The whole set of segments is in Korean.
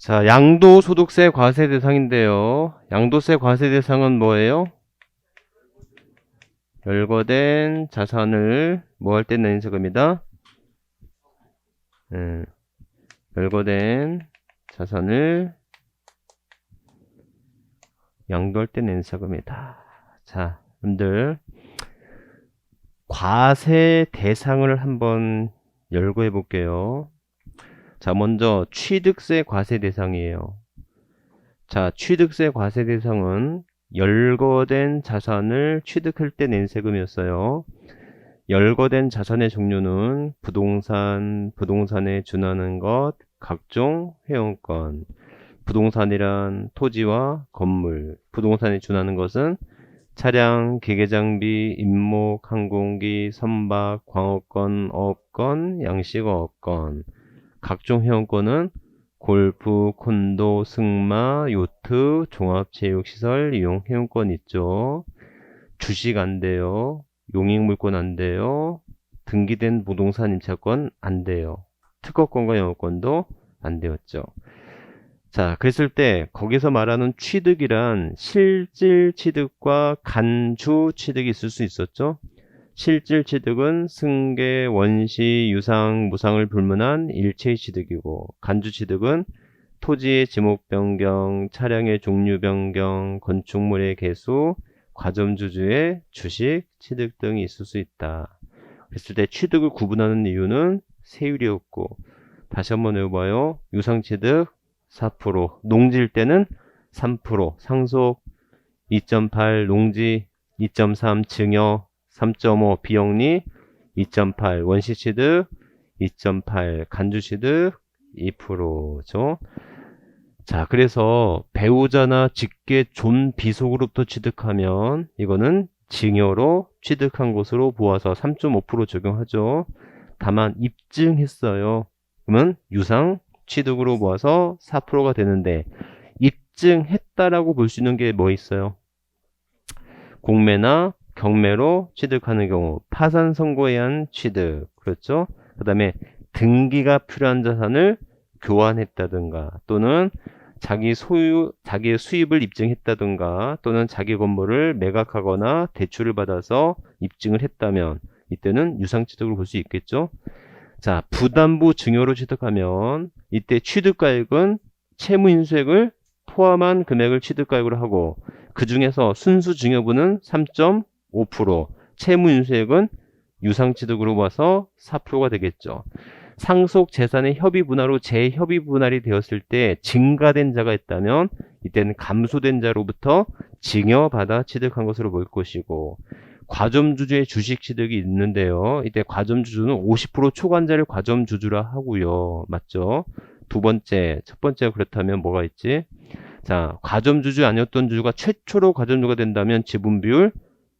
자, 양도소득세 과세 대상인데요. 양도세 과세 대상은 뭐예요? 열거된 자산을 뭐 할 때 내는 세금이다? 열거된 자산을 양도할 때 내는 세금이다. 자, 여러분들 과세 대상을 한번 열거해 볼게요. 자, 먼저 취득세 과세 대상이에요. 자, 취득세 과세 대상은 열거된 자산을 취득할 때 낸 세금이었어요. 열거된 자산의 종류는 부동산, 부동산에 준하는 것, 각종 회원권. 부동산이란 토지와 건물, 부동산에 준하는 것은 차량, 기계장비, 임목, 항공기, 선박, 광업권, 어업권, 양식어업권. 각종 회원권은 골프, 콘도, 승마, 요트, 종합체육시설 이용 회원권 있죠. 주식 안 돼요. 용익물권 안 돼요. 등기된 부동산 임차권 안 돼요. 특허권과 영업권도 안 되었죠. 자, 그랬을 때 거기서 말하는 취득이란 실질 취득과 간주 취득이 있을 수 있었죠. 실질 취득은 승계, 원시, 유상, 무상을 불문한 일체의 취득이고, 간주 취득은 토지의 지목 변경, 차량의 종류 변경, 건축물의 개수, 과점주주의 주식 취득 등이 있을 수 있다. 그랬을 때 취득을 구분하는 이유는 세율이었고, 다시 한번 외워봐요. 유상 취득 4%, 농지일 때는 3%, 상속 2.8, 농지 2.3, 증여 3.5, 비영리 2.8, 원시취득 2.8, 간주취득 2%죠. 자, 그래서 배우자나 직계 존비속으로부터 취득하면 이거는 증여로 취득한 것으로 보아서 3.5% 적용하죠. 다만 입증했어요. 그러면 유상 취득으로 모아서 4%가 되는데, 입증했다라고 볼 수 있는 게 뭐 있어요? 공매나 경매로 취득하는 경우, 파산 선고에 의한 취득, 그렇죠? 그 다음에 등기가 필요한 자산을 교환했다든가, 또는 자기의 수입을 입증했다든가, 또는 자기 건물을 매각하거나 대출을 받아서 입증을 했다면 이때는 유상취득으로 볼 수 있겠죠. 자, 부담부 증여로 취득하면 이때 취득가액은 채무인수액을 포함한 금액을 취득가액으로 하고, 그 중에서 순수 증여분은 3.5%, 채무인수액은 유상취득으로 봐서 4%가 되겠죠. 상속 재산의 협의분할로 재협의분할이 되었을 때 증가된 자가 있다면 이때는 감소된 자로부터 증여받아 취득한 것으로 볼 것이고, 과점주주의 주식 취득이 있는데요. 이때 과점주주는 50% 초과한자를 과점주주라 하고요. 맞죠? 두 번째, 첫 번째가 그렇다면 뭐가 있지? 자, 과점주주 아니었던 주주가 최초로 과점주가 된다면 지분 비율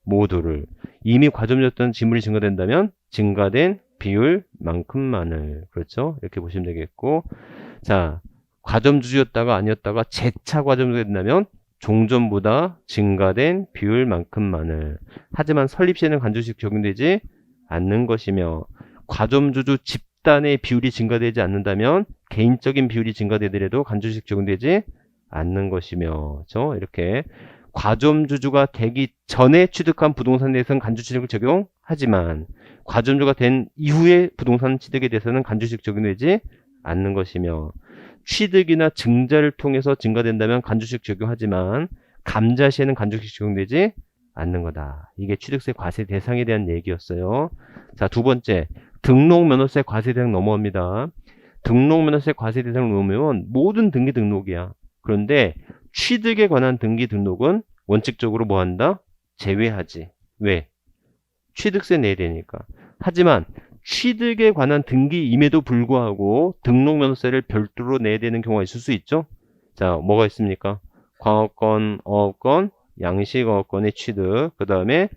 모두를, 이미 과점주였던 지분이 증가된다면 증가된 비율만큼만을, 그렇죠? 이렇게 보시면 되겠고, 자, 과점주주였다가 아니었다가 재차 과점주가 된다면 종전보다 증가된 비율만큼만을. 하지만 설립시에는 간주식 적용되지 않는 것이며, 과점주주 집단의 비율이 증가되지 않는다면 개인적인 비율이 증가되더라도 간주식 적용되지 않는 것이며, 그렇죠? 이렇게 과점주주가 되기 전에 취득한 부동산에 대해서는 간주취득을 적용하지만 과점주가 된 이후에 부동산 취득에 대해서는 간주식 적용되지 않는 것이며, 취득이나 증자를 통해서 증가된다면 간주식 적용하지만 감자 시에는 간주식 적용되지 않는 거다. 이게 취득세 과세 대상에 대한 얘기였어요. 자, 두 번째, 등록면허세 과세 대상 넘어갑니다. 등록면허세 과세 대상을 넘으면 모든 등기 등록이야. 그런데 취득에 관한 등기 등록은 원칙적으로 뭐 한다? 제외하지. 왜? 취득세 내야 되니까. 하지만 취득에 관한 등기임에도 불구하고 등록면허세를 별도로 내야 되는 경우가 있을 수 있죠. 자, 뭐가 있습니까? 광업권, 어업권, 양식어업권의 취득, 그 다음에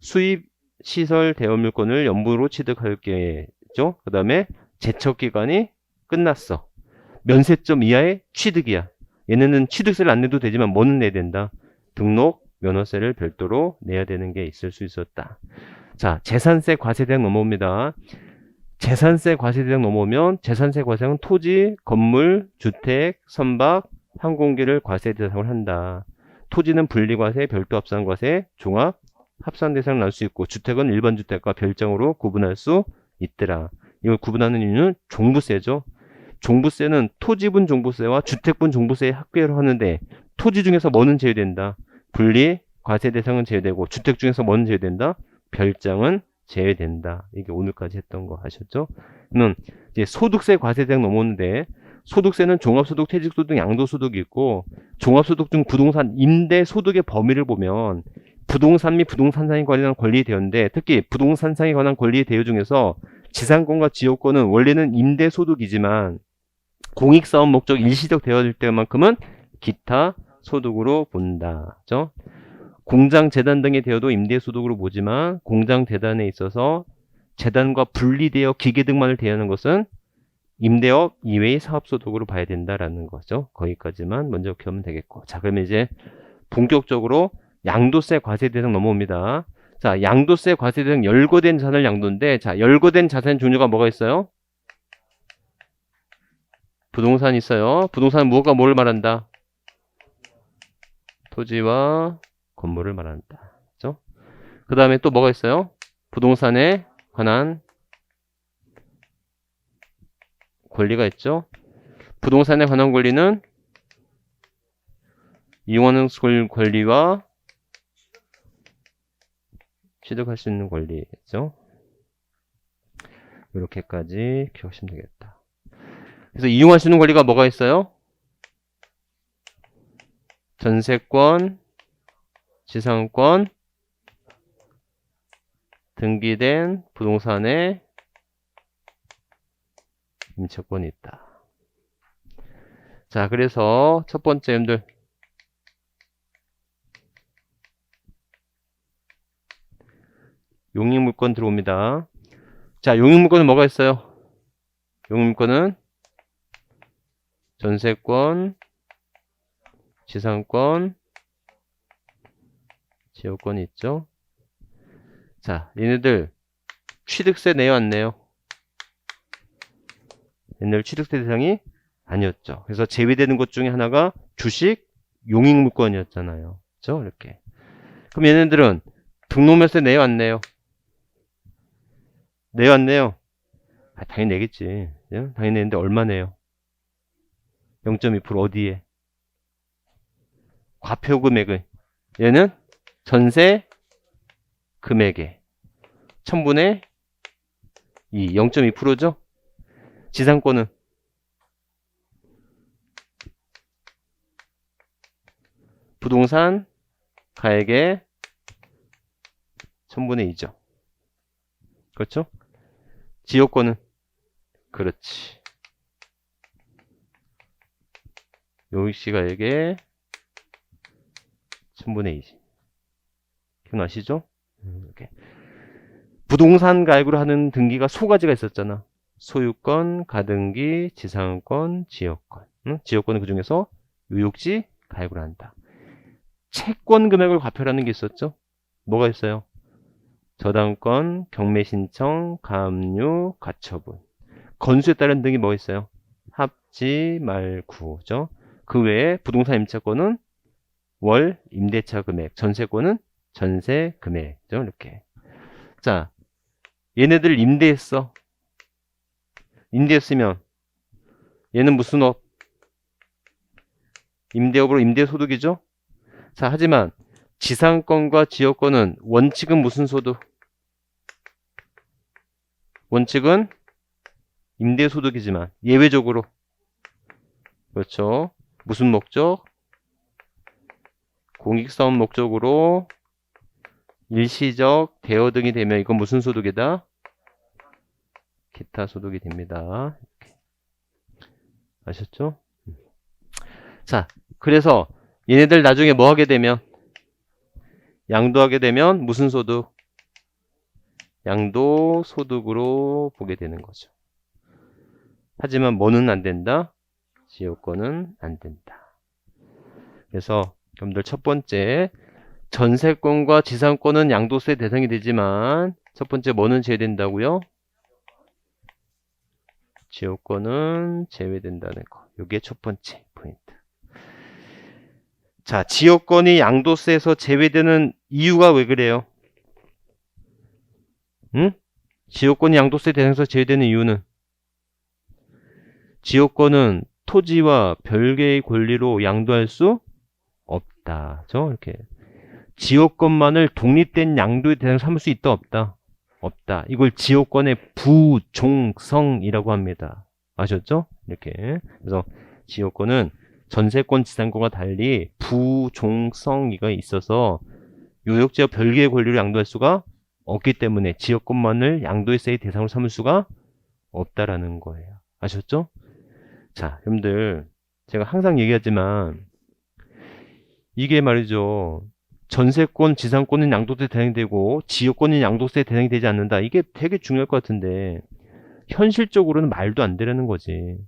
수입시설 대여물권을 연부로 취득할 게죠. 그 다음에 제척기간이 끝났어. 면세점 이하의 취득이야. 얘네는 취득세를 안 내도 되지만 뭐는 내야 된다? 등록 면허세를 별도로 내야 되는 게 있을 수 있었다. 자, 재산세 과세 대상 넘어옵니다. 재산세 과세 대상 넘어오면 재산세 과세는 토지, 건물, 주택, 선박, 항공기를 과세 대상을 한다. 토지는 분리과세, 별도 합산과세, 종합, 합산 대상을 날 수 있고 주택은 일반 주택과 별정으로 구분할 수 있더라. 이걸 구분하는 이유는 종부세죠. 종부세는 토지분 종부세와 주택분 종부세에 합계를 하는데 토지 중에서 뭐는 제외된다. 분리, 과세 대상은 제외되고 주택 중에서 뭐는 제외된다. 별장은 제외된다. 이게 오늘까지 했던 거 아셨죠? 그러면 이제 소득세 과세 대상 넘어오는데 소득세는 종합소득, 퇴직소득, 양도소득이 있고 종합소득 중 부동산 임대소득의 범위를 보면 부동산 및 부동산상에 관한 권리 대여인데 특히 부동산상에 관한 권리 대여 중에서 지상권과 지역권은 원래는 임대소득이지만 공익사업 목적 일시적 대여될 때만큼은 기타 소득으로 본다. 그죠? 공장, 재단 등의 대여도 임대소득으로 보지만 공장, 재단에 있어서 재단과 분리되어 기계 등만을 대여하는 것은 임대업 이외의 사업소득으로 봐야 된다라는 거죠. 거기까지만 먼저 기억하면 되겠고. 자, 그러면 이제 본격적으로 양도세 과세 대상 넘어옵니다. 자, 양도세 과세 대상 열거된 자산을 양도인데, 자, 열거된 자산 종류가 뭐가 있어요? 부동산 있어요. 부동산은 무엇과 뭐를 말한다? 토지와 건물을 말한다. 그죠? 그 다음에 또 뭐가 있어요? 부동산에 관한 권리가 있죠. 부동산에 관한 권리는 이용하는 권리와 취득할 수 있는 권리겠죠. 이렇게까지 기억하시면 되겠다. 그래서 이용할 수 있는 권리가 뭐가 있어요? 전세권, 지상권, 등기된 부동산에 임차권이 있다. 자, 그래서 첫 번째 여러분들 용익물권 들어옵니다. 자, 용익물권은 뭐가 있어요? 용익물권은 전세권, 지상권, 지역권이 있죠. 자, 얘네들 취득세 내요, 안 내요? 옛날 취득세 대상이 아니었죠. 그래서 제외되는 것 중에 하나가 주식 용익물권이었잖아요. 그렇죠? 이렇게. 그럼 얘네들은 등록물세 내요, 안 내요? 내요, 안 내요? 아, 당연히 내겠지. 당연히 내는데 얼마 내요? 0.2% 어디에? 과표 금액을. 얘는 전세 금액에 1000분의 2, 0.2%죠? 지상권은 부동산 가액의 1000분의 2죠. 그렇죠? 지역권은 그렇지. 요익시가액의 1000분의 2지. 기억나시죠? 이렇게. 부동산 가액으로 하는 등기가 소가지가 있었잖아. 소유권, 가등기, 지상권, 지역권. 응? 지역권은 그 중에서 유육지 가액으로 한다. 채권 금액을 과표라는 게 있었죠. 뭐가 있어요? 저당권, 경매신청, 가압류, 가처분. 건수에 따른 등이 뭐 있어요? 합지, 말구죠. 그 외에 부동산 임차권은 월 임대차 금액, 전세권은 전세 금액이죠. 이렇게. 자, 얘네들 임대했어. 임대했으면 얘는 무슨 업? 임대업으로 임대소득이죠. 자, 하지만 지상권과 지역권은 원칙은 무슨 소득? 원칙은 임대소득이지만 예외적으로 그렇죠. 무슨 목적? 공익사업 목적으로 일시적 대여 등이 되면 이건 무슨 소득이다? 기타 소득이 됩니다. 이렇게. 아셨죠? 자, 그래서 얘네들 나중에 뭐 하게 되면 양도하게 되면 무슨 소득? 양도소득으로 보게 되는 거죠. 하지만 뭐는 안 된다? 지역권은 안 된다. 그래서 여러분들 첫 번째 전세권과 지상권은 양도세 대상이 되지만 첫 번째 뭐는 제외된다고요? 지역권은 제외된다는 거. 이게 첫 번째 포인트. 자, 지역권이 양도세에서 제외되는 이유가 왜 그래요? 응? 지역권이 양도세 대상에서 제외되는 이유는 지역권은 토지와 별개의 권리로 양도할 수 없다. 죠? 이렇게. 지역권만을 독립된 양도의 대상 삼을 수 있다, 없다? 없다. 이걸 지역권의 부종성이라고 합니다. 아셨죠? 이렇게. 그래서 지역권은 전세권, 지상권과 달리 부종성이가 있어서 요역지와 별개의 권리로 양도할 수가 없기 때문에 지역권만을 양도세의 대상으로 삼을 수가 없다라는 거예요. 아셨죠? 자, 여러분들 제가 항상 얘기하지만 이게 말이죠. 전세권, 지상권은 양도세 대상이 되고 지역권은 양도세 대상이 되지 않는다. 이게 되게 중요할 것 같은데 현실적으로는 말도 안 되라는 거지.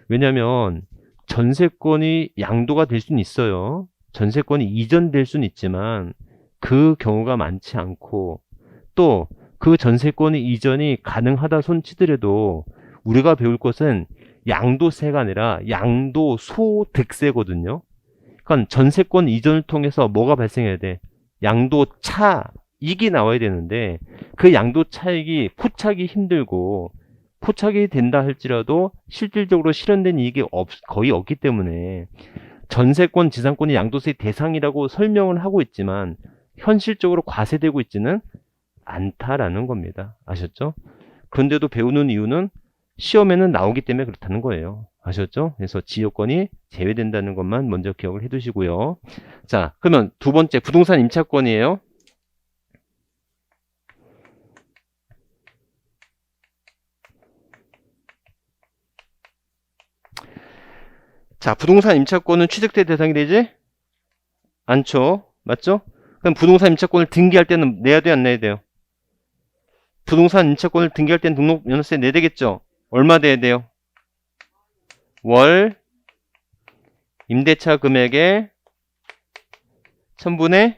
왜냐하면 전세권이 양도가 될 수는 있어요. 전세권이 이전될 수는 있지만 그 경우가 많지 않고 또 그 전세권의 이전이 가능하다 손치더라도 우리가 배울 것은 양도세가 아니라 양도소득세거든요. 그러니까 전세권 이전을 통해서 뭐가 발생해야 돼? 양도차익이 나와야 되는데 그 양도차익이 포착이 힘들고 포착이 된다 할지라도 실질적으로 실현된 이익이 거의 없기 때문에 전세권, 지상권이 양도세 대상이라고 설명을 하고 있지만 현실적으로 과세되고 있지는 않다라는 겁니다. 아셨죠? 그런데도 배우는 이유는 시험에는 나오기 때문에 그렇다는 거예요. 아셨죠? 그래서 지역권이 제외된다는 것만 먼저 기억을 해두시고요. 자, 그러면 두 번째 부동산 임차권이에요. 자, 부동산 임차권은 취득세 대상이 되지? 않죠? 맞죠? 그럼 부동산 임차권을 등기할 때는 내야 돼요, 안 내야 돼요? 부동산 임차권을 등기할 때는 등록면허세 내야 되겠죠? 얼마 내야 돼요? 월 임대차 금액의 1000분의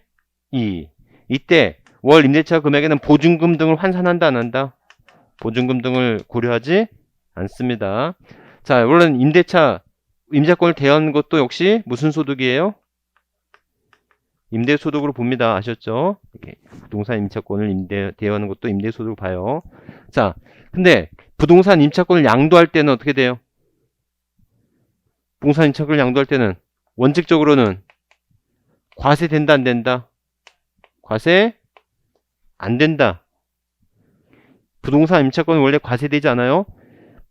2. 이때 월 임대차 금액에는 보증금 등을 환산한다, 안 한다? 보증금 등을 고려하지 않습니다. 자, 원래는 임차권을 대여하는 것도 역시 무슨 소득이에요? 임대소득으로 봅니다. 아셨죠? 부동산 임차권을 대여하는 것도 임대소득으로 봐요. 자, 근데 부동산 임차권을 양도할 때는 어떻게 돼요? 부동산 임차권을 양도할 때는 원칙적으로는 과세 된다, 안 된다? 과세 안 된다. 부동산 임차권은 원래 과세되지 않아요?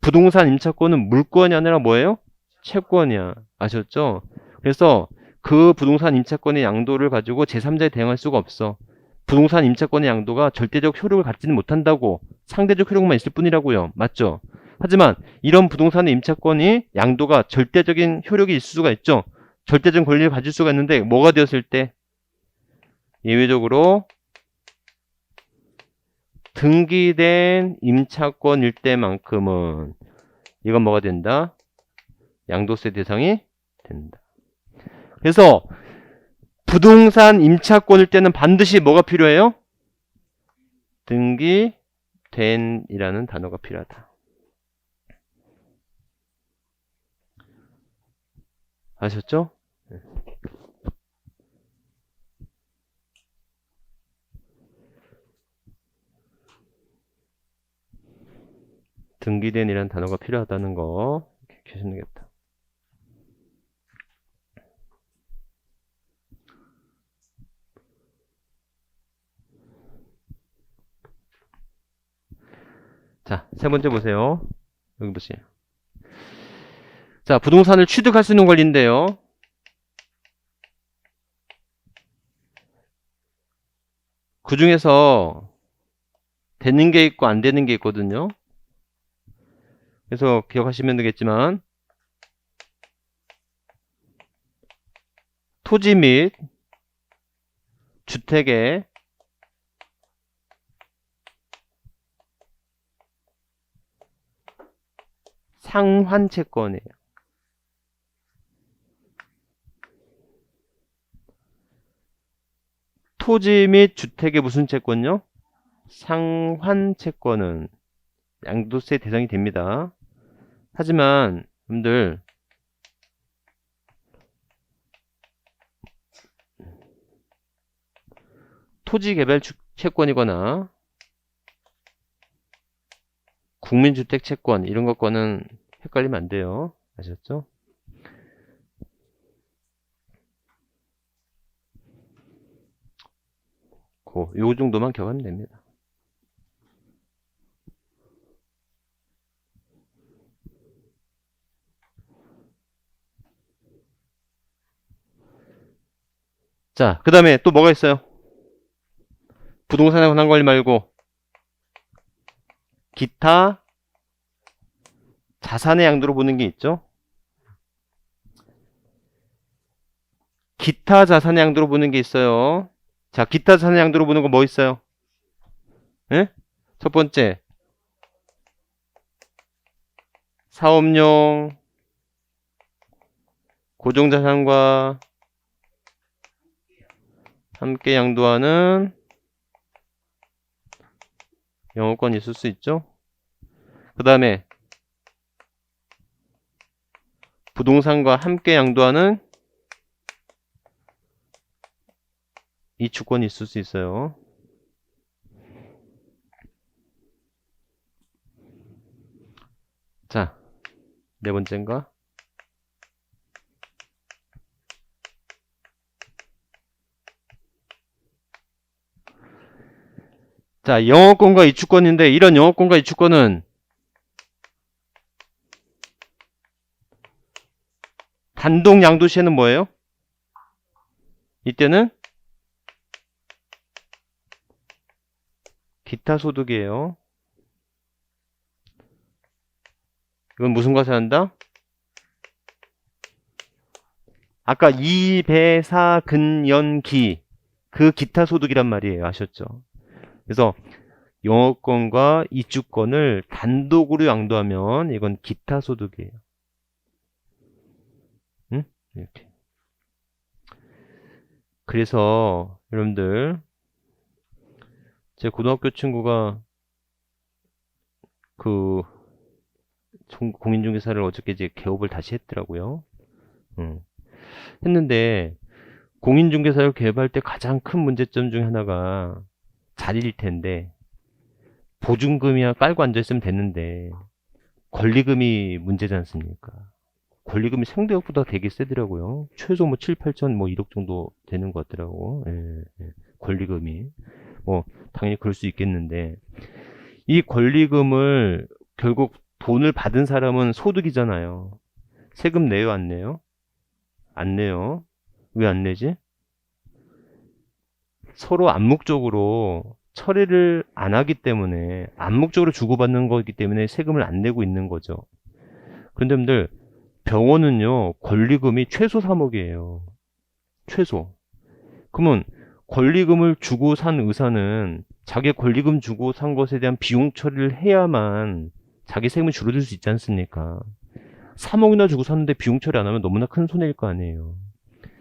부동산 임차권은 물권이 아니라 뭐예요? 채권이야. 아셨죠? 그래서 그 부동산 임차권의 양도를 가지고 제3자에 대응할 수가 없어. 부동산 임차권의 양도가 절대적 효력을 갖지는 못한다고. 상대적 효력만 있을 뿐이라고요. 맞죠? 하지만 이런 부동산의 임차권이 양도가 절대적인 효력이 있을 수가 있죠. 절대적인 권리를 가질 수가 있는데 뭐가 되었을 때? 예외적으로 등기된 임차권일 때만큼은 이건 뭐가 된다? 양도세 대상이 된다. 그래서 부동산 임차권일 때는 반드시 뭐가 필요해요? 등기된 이라는 단어가 필요하다. 아셨죠? 등기된 이라는 단어가 필요하다는 거 계시면 되겠다. 자, 세 번째 보세요. 여기 보세요. 자, 부동산을 취득할 수 있는 권리인데요. 그 중에서 되는 게 있고 안 되는 게 있거든요. 그래서 기억하시면 되겠지만 토지 및 주택의 상환채권이에요. 토지 및 주택의 무슨 채권요? 상환채권은 양도세 대상이 됩니다. 하지만 여러분들 토지개발 채권이거나 국민주택 채권 이런 것과는 헷갈리면 안 돼요. 아셨죠? 요 정도만 기억하면 됩니다. 자, 그 다음에 또 뭐가 있어요? 부동산에 관한 관리 말고 기타 자산의 양도로 보는 게 있죠? 기타 자산의 양도로 보는 게 있어요. 자, 기타 자산의 양도로 보는 거 뭐 있어요? 예? 첫 번째, 사업용 고정자산과 함께 양도하는 영업권이 있을 수 있죠. 그 다음에 부동산과 함께 양도하는 이주권이 있을 수 있어요. 자, 네 번째인가? 자, 영업권과 이주권인데 이런 영업권과 이주권은 단독 양도 시에는 뭐예요? 이때는 기타 소득이에요. 이건 무슨 과세한다? 아까 이배사근연기 그 기타 소득이란 말이에요. 아셨죠? 그래서 영업권과 이주권을 단독으로 양도하면 이건 기타 소득이에요. 응? 이렇게. 그래서 여러분들 제 고등학교 친구가 그 공인중개사를 어저께 이제 개업을 다시 했더라고요. 했는데 공인중개사를 개업할 때 가장 큰 문제점 중에 하나가 자리일 텐데 보증금이야 깔고 앉아있으면 됐는데 권리금이 문제지 않습니까? 권리금이 생각보다 되게 세더라고요. 최소 뭐 7, 8천 뭐 1억 정도 되는 것 같더라고. 권리금이. 뭐 당연히 그럴 수 있겠는데 이 권리금을 결국 돈을 받은 사람은 소득이잖아요. 세금 내요, 안 내요? 안 내요. 왜 안 내지? 서로 암묵적으로 처리를 안 하기 때문에 암묵적으로 주고받는 거기 때문에 세금을 안 내고 있는 거죠. 그런데 여러분들 병원은요 권리금이 최소 3억이에요. 최소. 그러면 권리금을 주고 산 의사는 자기 권리금 주고 산 것에 대한 비용 처리를 해야만 자기 세금이 줄어들 수 있지 않습니까? 3억이나 주고 샀는데 비용 처리 안 하면 너무나 큰 손해일 거 아니에요.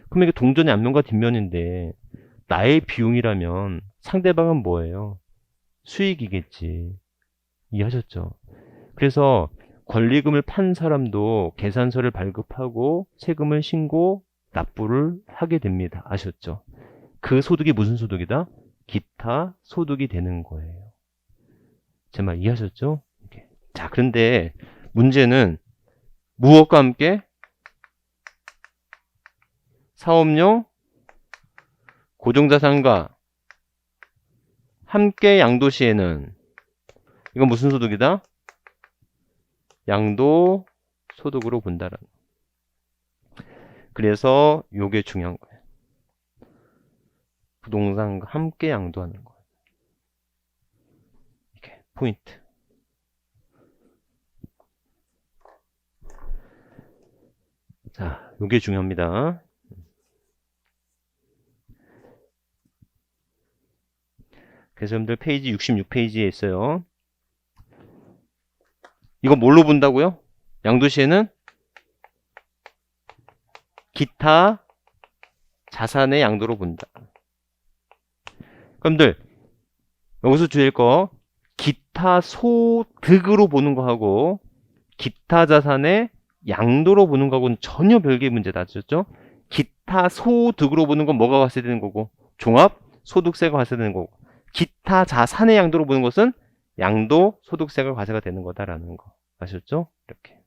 그럼 이게 동전의 앞면과 뒷면인데 나의 비용이라면 상대방은 뭐예요? 수익이겠지. 이해하셨죠? 그래서 권리금을 판 사람도 계산서를 발급하고 세금을 신고 납부를 하게 됩니다. 아셨죠? 그 소득이 무슨 소득이다? 기타 소득이 되는 거예요. 제 말 이해하셨죠? 이렇게. 자, 그런데 문제는 무엇과 함께? 사업용 고정자산과 함께 양도 시에는 이건 무슨 소득이다? 양도 소득으로 본다라는. 그래서 요게 중요한 거예요. 부동산과 함께 양도하는 거예요. 이게 포인트. 자, 요게 중요합니다. 그래서 여러분들 페이지 66페이지에 있어요. 이거 뭘로 본다고요? 양도시에는 기타 자산의 양도로 본다. 여러분들 여기서 주의할 거 기타 소득으로 보는 거하고 기타 자산의 양도로 보는 거하고는 전혀 별개의 문제다. 아셨죠? 기타 소득으로 보는 건 뭐가 과세되는 되는 거고, 종합 소득세가 과세되는 되는 거고, 기타 자산의 양도로 보는 것은 양도 소득세가 과세가 되는 거다라는 거. 아셨죠? 이렇게.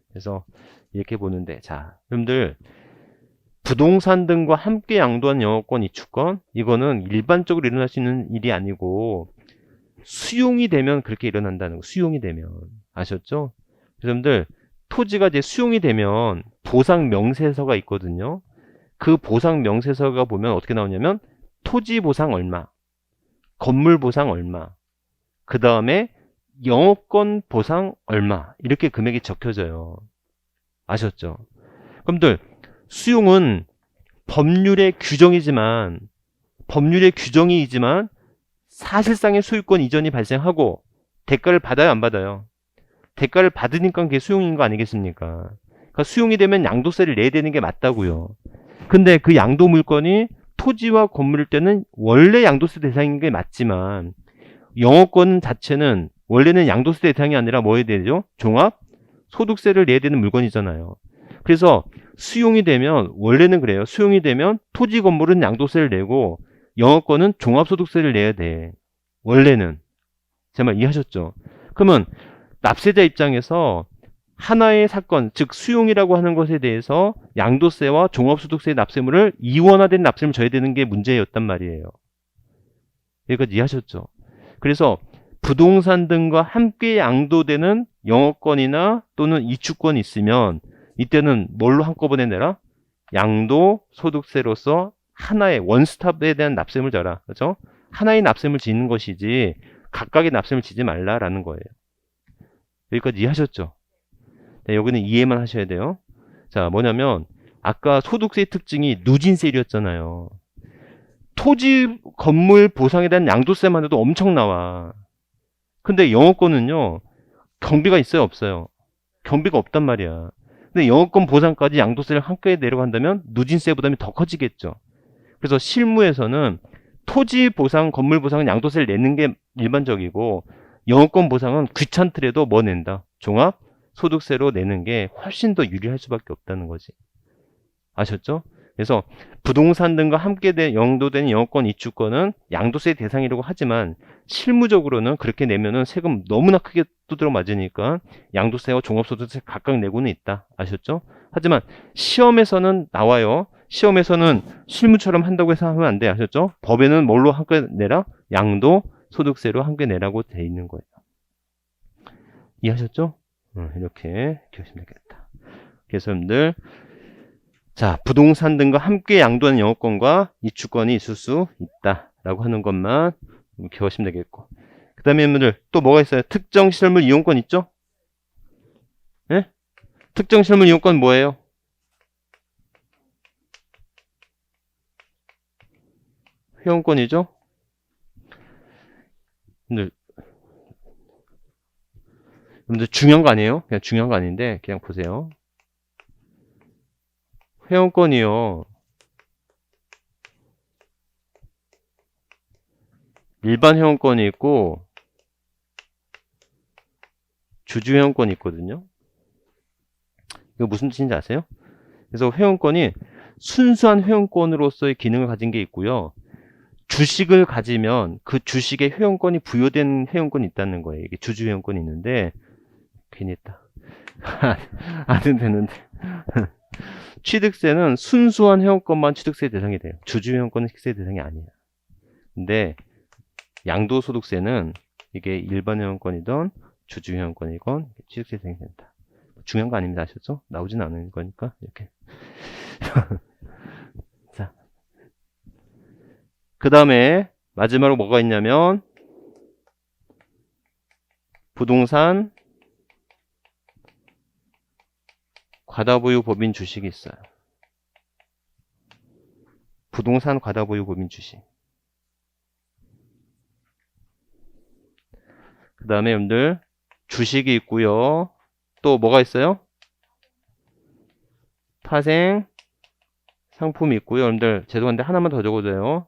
그래서 이렇게 보는데, 자, 여러분들 부동산 등과 함께 양도한 영업권, 이축권, 이거는 일반적으로 일어날 수 있는 일이 아니고 수용이 되면 그렇게 일어난다는 거. 수용이 되면. 아셨죠? 여러분들 토지가 이제 수용이 되면 보상 명세서가 있거든요. 그 보상 명세서가 보면 어떻게 나오냐면 토지 보상 얼마, 건물 보상 얼마, 그 다음에 영업권 보상 얼마, 이렇게 금액이 적혀져요. 아셨죠? 여러분들 수용은 법률의 규정이지만 사실상의 소유권 이전이 발생하고 대가를 받아요, 안 받아요? 대가를 받으니까 그게 수용인 거 아니겠습니까? 그러니까 수용이 되면 양도세를 내야 되는 게 맞다고요. 근데 그 양도 물건이 토지와 건물일 때는 원래 양도세 대상인 게 맞지만 영업권 자체는 원래는 양도세 대상이 아니라 뭐 해야 되죠? 종합 소득세를 내야 되는 물건이잖아요. 그래서 수용이 되면 원래는 그래요. 수용이 되면 토지 건물은 양도세를 내고 영업권은 종합소득세를 내야 돼. 원래는. 제 말 이해하셨죠? 그러면 납세자 입장에서 하나의 사건, 즉 수용이라고 하는 것에 대해서 양도세와 종합소득세의 납세물을 이원화된 납세물을 져야 되는 게 문제였단 말이에요. 여기까지 이해하셨죠? 그래서 부동산 등과 함께 양도되는 영업권이나 또는 이축권이 있으면 이때는 뭘로 한꺼번에 내라? 양도소득세로서 하나의 원스톱에 대한 납세물 져라. 그렇죠? 하나의 납세물 지는 것이지 각각의 납세물 지지 말라라는 거예요. 여기까지 이해하셨죠? 네, 여기는 이해만 하셔야 돼요. 자, 뭐냐면 아까 소득세의 특징이 누진세율이었잖아요. 토지 건물 보상에 대한 양도세만 해도 엄청 나와. 근데 영업권은요, 경비가 있어요, 없어요? 경비가 없단 말이야. 근데 영업권 보상까지 양도세를 함께 내려간다면 누진세 부담이 더 커지겠죠. 그래서 실무에서는 토지 보상, 건물 보상은 양도세를 내는 게 일반적이고 영업권 보상은 귀찮더라도 뭐 낸다? 종합 소득세로 내는 게 훨씬 더 유리할 수밖에 없다는 거지. 아셨죠? 그래서 부동산 등과 함께 양도된 영업권, 이축권은 양도세 대상이라고 하지만 실무적으로는 그렇게 내면은 세금 너무나 크게 두드러 맞으니까 양도세와 종합소득세 각각 내고는 있다. 아셨죠? 하지만 시험에서는 나와요. 시험에서는 실무처럼 한다고 해서 하면 안 돼. 아셨죠? 법에는 뭘로 함께 내라? 양도 소득세로 함께 내라고 돼 있는 거예요. 이해하셨죠? 이렇게 하시면 되겠다. 그래서 여러분들 자, 부동산 등과 함께 양도하는 영업권과 이축권이 있을 수 있다라고 하는 것만 기억하시면 되겠고. 그 다음에 여러분들 또 뭐가 있어요? 특정 시설물 이용권 있죠? 예? 특정 시설물 이용권 뭐예요? 회원권이죠? 여러분들 중요한 거 아니에요? 그냥 중요한 거 아닌데 그냥 보세요. 회원권이요. 일반 회원권이 있고 주주 회원권이 있거든요. 이거 무슨 뜻인지 아세요? 그래서 회원권이 순수한 회원권으로서의 기능을 가진 게 있고요. 주식을 가지면 그 주식에 회원권이 부여된 회원권이 있다는 거예요. 이게 주주 회원권이 있는데 괜히 했다. 안 되는데. 취득세는 순수한 회원권만 취득세 대상이 돼요. 주주 회원권은 식세 대상이 아니에요. 근데 양도소득세는 이게 일반 회원권이든 주주 회원권이건 취득세 대상이 된다. 중요한 거 아닙니다. 아셨죠? 나오진 않은 거니까 이렇게. 자, 그 다음에 마지막으로 뭐가 있냐면 부동산 과다보유 법인 주식이 있어요. 부동산 과다보유 법인 주식. 그 다음에 여러분들 주식이 있고요. 또 뭐가 있어요? 파생 상품이 있고요. 여러분들 죄송한데 하나만 더 적어줘요.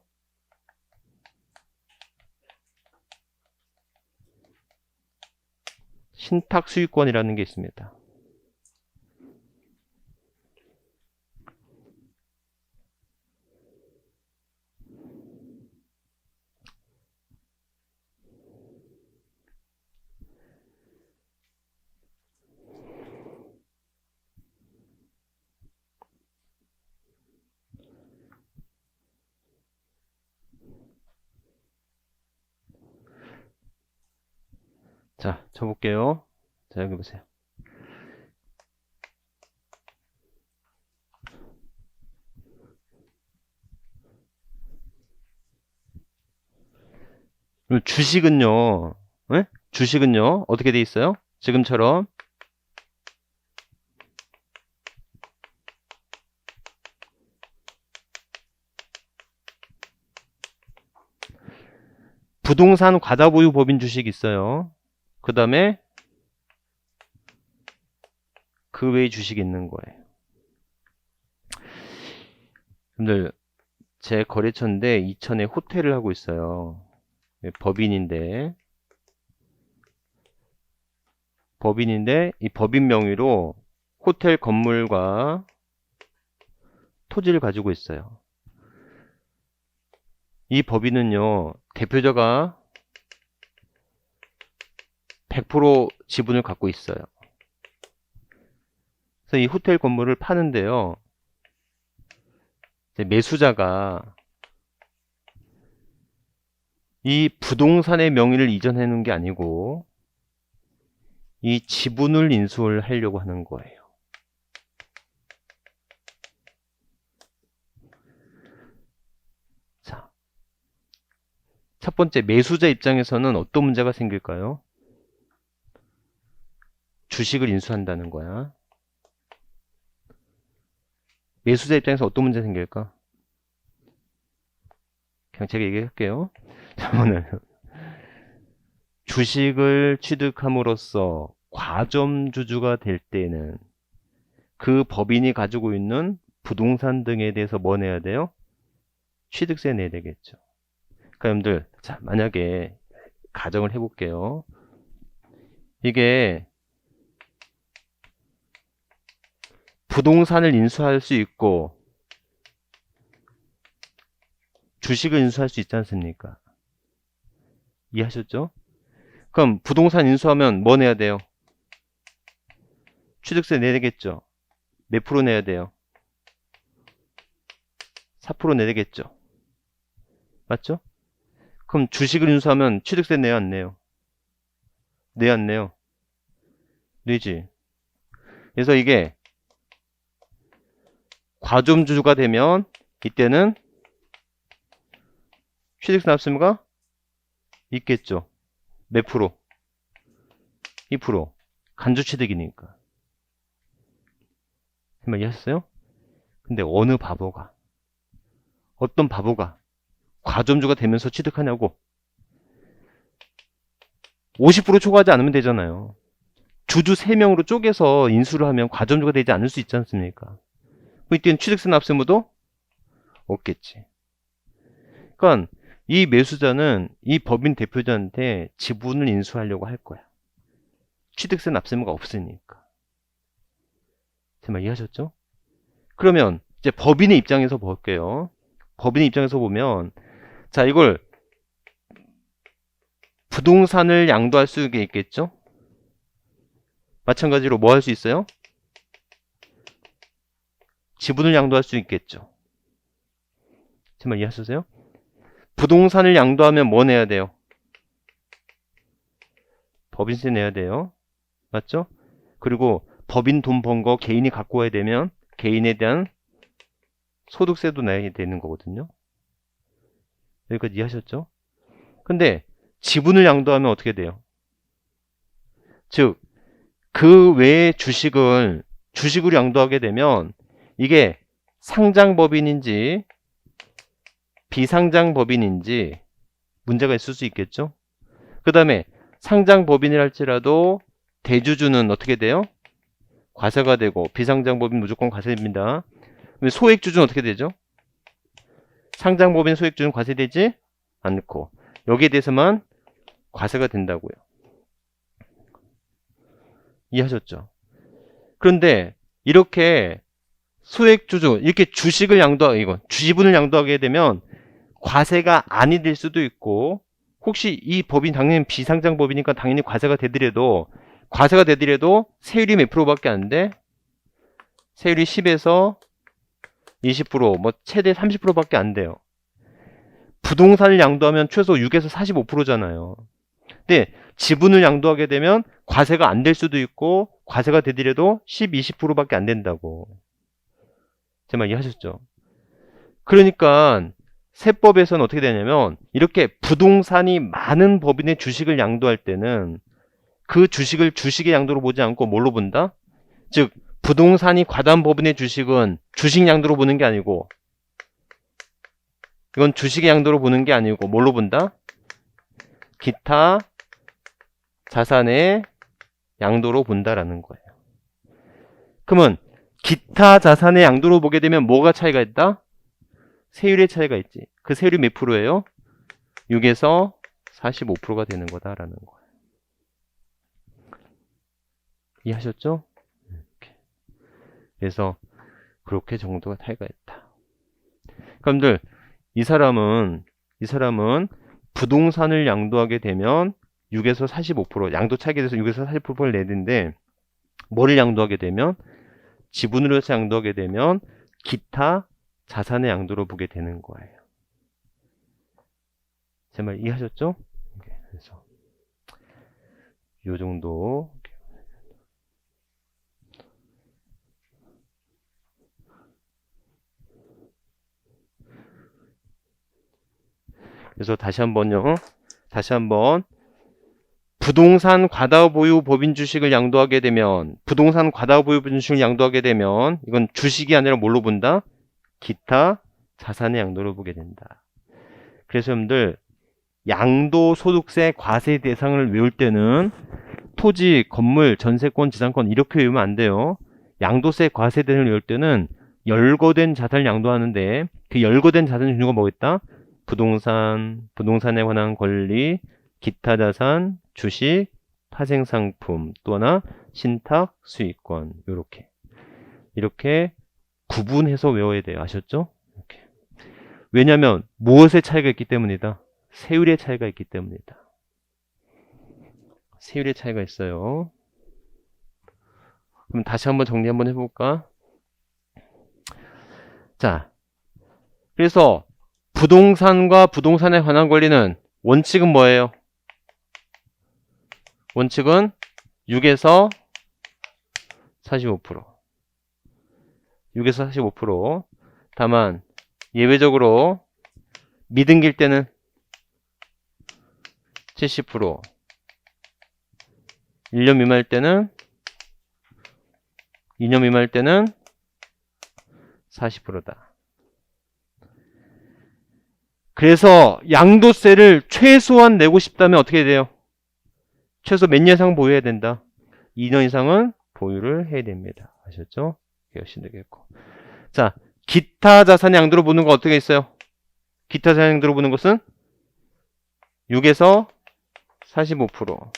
신탁 수익권이라는 게 있습니다. 자, 쳐볼게요. 자, 여기 보세요. 주식은요, 네? 주식은요, 어떻게 돼 있어요? 지금처럼 부동산 과다보유 법인 주식이 있어요. 그 다음에 그 외의 주식이 있는 거예요. 여러분들, 제 거래처인데 이천에 호텔을 하고 있어요. 법인인데 이 법인 명의로 호텔 건물과 토지를 가지고 있어요. 이 법인은요, 대표자가 100% 지분을 갖고 있어요. 그래서 이 호텔 건물을 파는데요, 매수자가 이 부동산의 명의를 이전해 놓은 게 아니고 이 지분을 인수를 하려고 하는 거예요. 자, 첫 번째, 매수자 입장에서는 어떤 문제가 생길까요? 주식을 인수한다는 거야. 매수자 입장에서 어떤 문제 생길까? 그냥 제가 얘기할게요. 오늘 주식을 취득함으로써 과점주주가 될 때는 그 법인이 가지고 있는 부동산 등에 대해서 뭐 내야 돼요? 취득세 내야 되겠죠. 그러니까 여러분들, 자, 만약에 가정을 해볼게요. 이게 부동산을 인수할 수 있고 주식을 인수할 수 있지 않습니까? 이해하셨죠? 그럼 부동산 인수하면 뭐 내야 돼요? 취득세 내야 되겠죠? 몇 프로 내야 돼요? 4% 내야 되겠죠? 맞죠? 그럼 주식을 인수하면 취득세 내요, 안 내요? 내요, 안 내요? 내지. 그래서 이게 과점주주가 되면 이때는 취득세 납세가 있겠죠. 몇 프로? 2%. 간주취득이니까. 이해하셨어요? 근데 어떤 바보가 과점주가 되면서 취득하냐고. 50% 초과하지 않으면 되잖아요. 주주 3명으로 쪼개서 인수를 하면 과점주가 되지 않을 수 있지 않습니까? 이때는 취득세 납세무도 없겠지. 그러니까 이 매수자는 이 법인 대표자한테 지분을 인수하려고 할 거야. 취득세 납세무가 없으니까. 제 말 이해하셨죠? 그러면 이제 법인의 입장에서 볼게요. 법인의 입장에서 보면, 자, 이걸 부동산을 양도할 수 있겠죠? 마찬가지로 뭐 할 수 있어요? 지분을 양도할 수 있겠죠. 제 말 이해하셨어요? 부동산을 양도하면 뭐 내야 돼요? 법인세 내야 돼요. 맞죠? 그리고 법인 돈 번 거 개인이 갖고 와야 되면 개인에 대한 소득세도 내야 되는 거거든요. 여기까지 이해하셨죠? 근데 지분을 양도하면 어떻게 돼요? 즉, 그 외의 주식으로 양도하게 되면 이게 상장법인인지 비상장법인인지 문제가 있을 수 있겠죠? 그 다음에 상장법인이랄지라도 대주주는 어떻게 돼요? 과세가 되고 비상장법인 무조건 과세됩니다. 소액주주는 어떻게 되죠? 상장법인 소액주주는 과세되지 않고 여기에 대해서만 과세가 된다고요. 이해하셨죠? 그런데 이렇게 소액주주, 이렇게 주식을 양도하고, 지분을 양도하게 되면 과세가 아니 될 수도 있고, 혹시 이 법인 당연히 비상장 법이니까 당연히 과세가 되더라도 세율이 몇 프로밖에 안 돼? 세율이 10에서 20%, 뭐 최대 30%밖에 안 돼요. 부동산을 양도하면 최소 6에서 45%잖아요. 근데 지분을 양도하게 되면 과세가 안 될 수도 있고 과세가 되더라도 10, 20%밖에 안 된다고. 제 말 이해하셨죠? 그러니까 세법에서는 어떻게 되냐면 이렇게 부동산이 많은 법인의 주식을 양도할 때는 그 주식을 주식의 양도로 보지 않고 뭘로 본다? 즉 부동산이 과다한 법인의 주식은 주식 양도로 보는 게 아니고, 이건 주식의 양도로 보는 게 아니고 뭘로 본다? 기타 자산의 양도로 본다라는 거예요. 그러면 기타 자산의 양도로 보게 되면 뭐가 차이가 있다? 세율의 차이가 있지. 그 세율이 몇 프로예요? 6에서 45%가 되는 거다라는 거예요. 이해하셨죠? 그래서 그렇게 정도가 차이가 있다. 그럼들 이 사람은 부동산을 양도하게 되면 6에서 45%, 양도 차익에 대해서 6에서 45%를 내는데, 뭐를 양도하게 되면? 지분으로 해서 양도하게 되면 기타 자산의 양도로 보게 되는 거예요. 제 말 이해하셨죠? 그래서 요 정도. 그래서 다시 한번 부동산 과다 보유 법인 주식을 양도하게 되면, 이건 주식이 아니라 뭘로 본다? 기타 자산의 양도로 보게 된다. 그래서 여러분들 양도소득세 과세 대상을 외울 때는 토지, 건물, 전세권, 지상권 이렇게 외우면 안 돼요. 양도세 과세 대상을 외울 때는 열거된 자산을 양도하는데, 그 열거된 자산 종류가 뭐겠다? 부동산에 관한 권리, 기타 자산, 주식, 파생상품, 또 하나 신탁, 수익권. 이렇게 구분해서 외워야 돼요. 아셨죠? 이렇게. 왜냐하면 무엇의 차이가 있기 때문이다? 세율의 차이가 있기 때문이다. 세율의 차이가 있어요. 그럼 다시 한번 정리 한번 해볼까? 자, 그래서 부동산과 부동산에 관한 권리는 원칙은 뭐예요? 원칙은 6에서 45%. 6에서 45%. 다만 예외적으로 미등기일 때는 70%, 1년 미만일 때는 2년 미만일 때는 40%다. 그래서 양도세를 최소한 내고 싶다면 어떻게 돼요? 최소 몇 년 이상 보유해야 된다? 2년 이상은 보유를 해야 됩니다. 아셨죠? 기억하시면 되겠고. 자, 기타 자산의 양도로 보는 거 어떻게 있어요? 기타 자산 양도로 보는 것은 6에서 45%.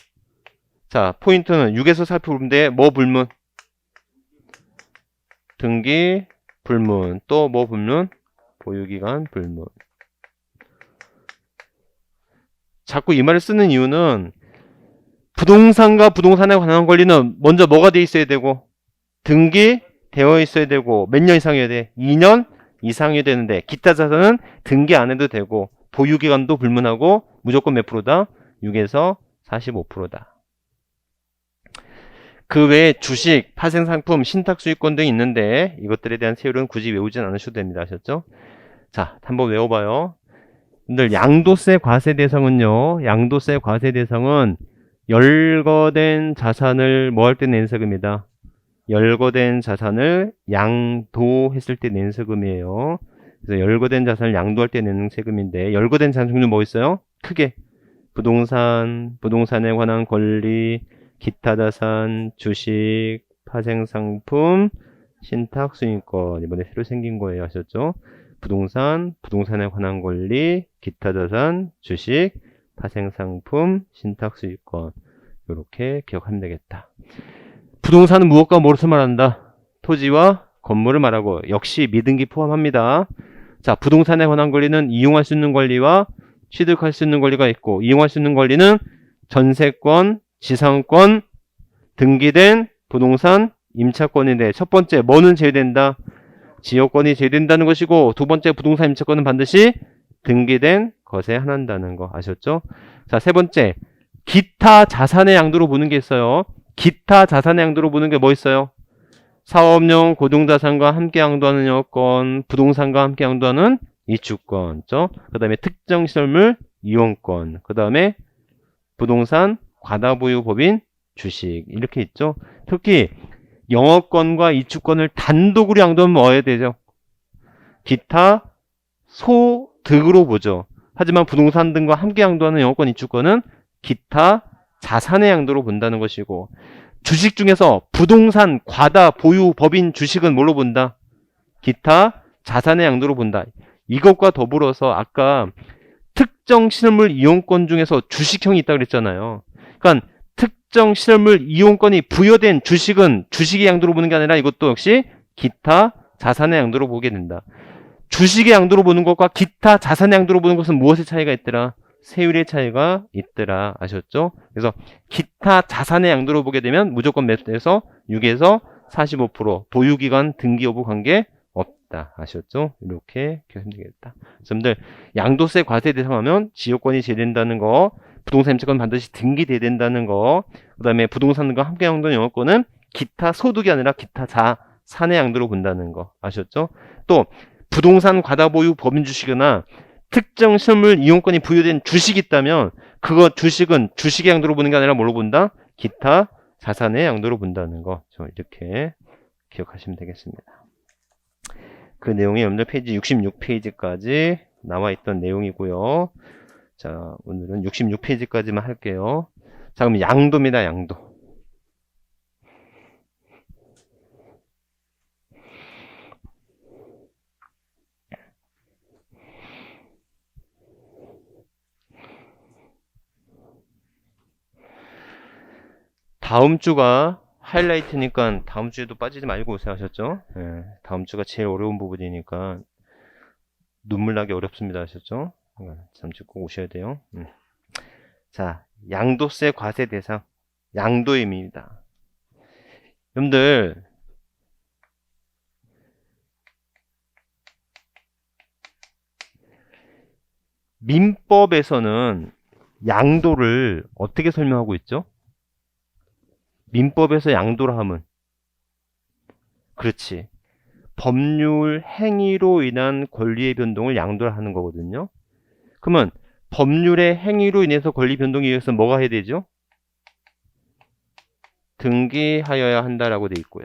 자, 포인트는 6에서 40%인데 뭐 불문? 등기 불문. 또 뭐 불문? 보유기간 불문. 자꾸 이 말을 쓰는 이유는 부동산과 부동산에 관한 권리는 먼저 뭐가 돼 있어야 되고, 등기 되어 있어야 되고, 몇 년 이상이어야 돼? 2년 이상이 되는데, 기타 자산은 등기 안 해도 되고 보유기간도 불문하고 무조건 몇 프로다? 6에서 45%다. 그 외에 주식, 파생상품, 신탁수익권 등이 있는데 이것들에 대한 세율은 굳이 외우진 않으셔도 됩니다. 아셨죠? 자, 한번 외워봐요. 여러분들 양도세 과세 대상은요, 양도세 과세 대상은 열거된 자산을 뭐 할 때 낸 세금이다. 열거된 자산을 양도했을 때 낸 세금이에요. 그래서 열거된 자산을 양도할 때 내는 세금인데, 열거된 자산 종류 뭐 있어요? 크게 부동산에 관한 권리, 기타 자산, 주식, 파생상품, 신탁수익권. 이번에 새로 생긴 거예요. 아셨죠? 부동산에 관한 권리, 기타 자산, 주식, 파생상품, 신탁수익권. 이렇게 기억하면 되겠다. 부동산은 무엇과 무엇을 말한다? 토지와 건물을 말하고 역시 미등기 포함합니다. 자, 부동산에 관한 권리는 이용할 수 있는 권리와 취득할 수 있는 권리가 있고, 이용할 수 있는 권리는 전세권, 지상권, 등기된 부동산, 임차권인데, 첫 번째 뭐는 제외된다? 지역권이 제외된다는 것이고, 두 번째 부동산 임차권은 반드시 등기된 것에 한한다는 거 아셨죠? 자, 세 번째 기타 자산의 양도로 보는 게 있어요. 기타 자산의 양도로 보는 게 뭐 있어요? 사업용 고정자산과 함께 양도하는 여건, 부동산과 함께 양도하는 이주권, 그 다음에 특정 시설물 이용권, 그 다음에 부동산 과다보유 법인 주식, 이렇게 있죠. 특히 영업권과 이주권을 단독으로 양도하면 뭐 해야 되죠? 기타 소득으로 보죠. 하지만 부동산 등과 함께 양도하는 영업권 이주권은 기타 자산의 양도로 본다는 것이고, 주식 중에서 부동산 과다 보유 법인 주식은 뭘로 본다? 기타 자산의 양도로 본다. 이것과 더불어서 아까 특정 실물 이용권 중에서 주식형이 있다고 그랬잖아요. 그러니까 특정 실물 이용권이 부여된 주식은 주식의 양도로 보는 게 아니라 이것도 역시 기타 자산의 양도로 보게 된다. 주식의 양도로 보는 것과 기타 자산의 양도로 보는 것은 무엇의 차이가 있더라? 세율의 차이가 있더라. 아셨죠? 그래서 기타 자산의 양도로 보게 되면 무조건 맵에서 6에서 45% 보유기간 등기 여부 관계 없다. 아셨죠? 이렇게 기억하면 되겠다. 여러분들 양도세 과세 대상하면 지역권이 제외된다는 거, 부동산 임차권 반드시 등기돼야 된다는 거, 그 다음에 부동산과 함께 양도하는 영업권은 기타 소득이 아니라 기타 자산의 양도로 본다는 거 아셨죠? 또 부동산 과다보유 법인 주식이나 특정 실물 이용권이 부여된 주식이 있다면 그거 주식은 주식의 양도로 보는 게 아니라 뭘로 본다? 기타 자산의 양도로 본다는 거. 이렇게 기억하시면 되겠습니다. 그 내용이 여러분들 페이지 66페이지까지 나와 있던 내용이고요. 자, 오늘은 66페이지까지만 할게요. 자, 그럼 양도입니다. 양도. 다음 주가 하이라이트니까 다음 주에도 빠지지 말고 오세요. 하셨죠? 네, 다음 주가 제일 어려운 부분이니까 눈물 나기 어렵습니다. 하셨죠? 잠시 꼭 오셔야 돼요. 자, 양도세 과세 대상, 양도의 의미입니다. 여러분들 민법에서는 양도를 어떻게 설명하고 있죠? 민법에서 양도를 하면 그렇지, 법률 행위로 인한 권리의 변동을 양도를 하는 거거든요. 그러면 법률의 행위로 인해서 권리 변동에 의해서 뭐가 해야 되죠? 등기하여야 한다라고 돼 있고요.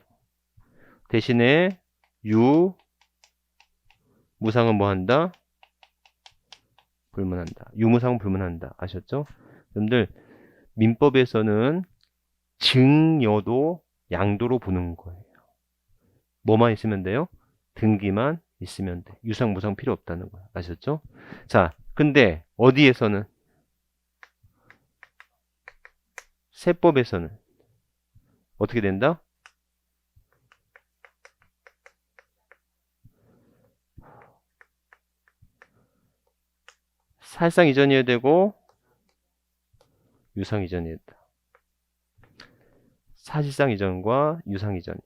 대신에 유무상은 뭐 한다? 불문한다. 유무상은 불문한다. 아셨죠? 여러분들 민법에서는 증여도 양도로 보는 거예요. 뭐만 있으면 돼요? 등기만 있으면 돼. 유상, 무상 필요 없다는 거야. 아셨죠? 자, 근데 어디에서는? 세법에서는 어떻게 된다? 사실상 이전이어야 되고 유상 이전이어야 된다. 사실상 이전과 유상 이전이에요.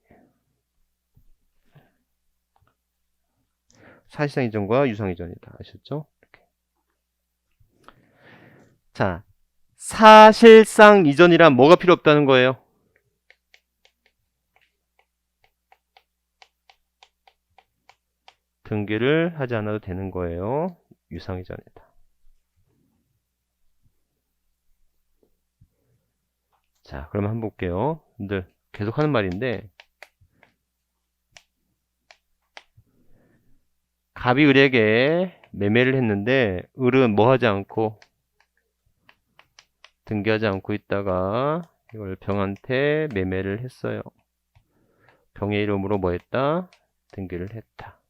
사실상 이전과 유상 이전이다. 아셨죠? 이렇게. 자, 사실상 이전이란 뭐가 필요 없다는 거예요? 등기를 하지 않아도 되는 거예요. 유상 이전이다. 자, 그러면 한번 볼게요. 근데 계속 하는 말인데, 갑이 을에게 매매를 했는데 을은 뭐 하지 않고 등기하지 않고 있다가 이걸 병한테 매매를 했어요. 병의 이름으로 뭐 했다? 등기를 했다.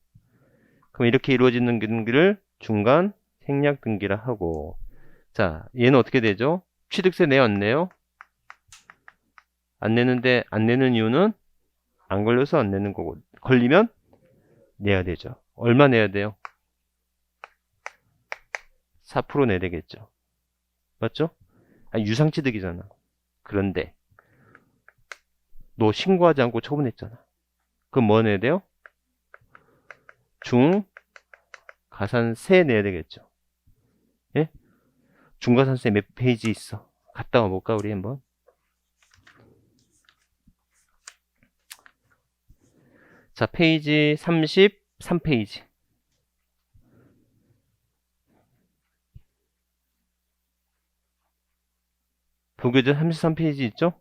그럼 이렇게 이루어지는 등기를 중간 생략 등기라 하고, 자, 얘는 어떻게 되죠? 취득세 내었네요. 안 내는데 안 내는 이유는 안 걸려서 안 내는 거고, 걸리면 내야 되죠. 얼마 내야 돼요? 4% 내야 되겠죠. 맞죠? 유상취득이잖아. 그런데 너 신고하지 않고 처분했잖아. 그럼 뭐 내야 돼요? 중가산세 내야 되겠죠. 예? 중가산세 몇 페이지 있어? 갔다 와볼까 우리 한번. 자, 페이지 33페이지. 도교재 33페이지 있죠?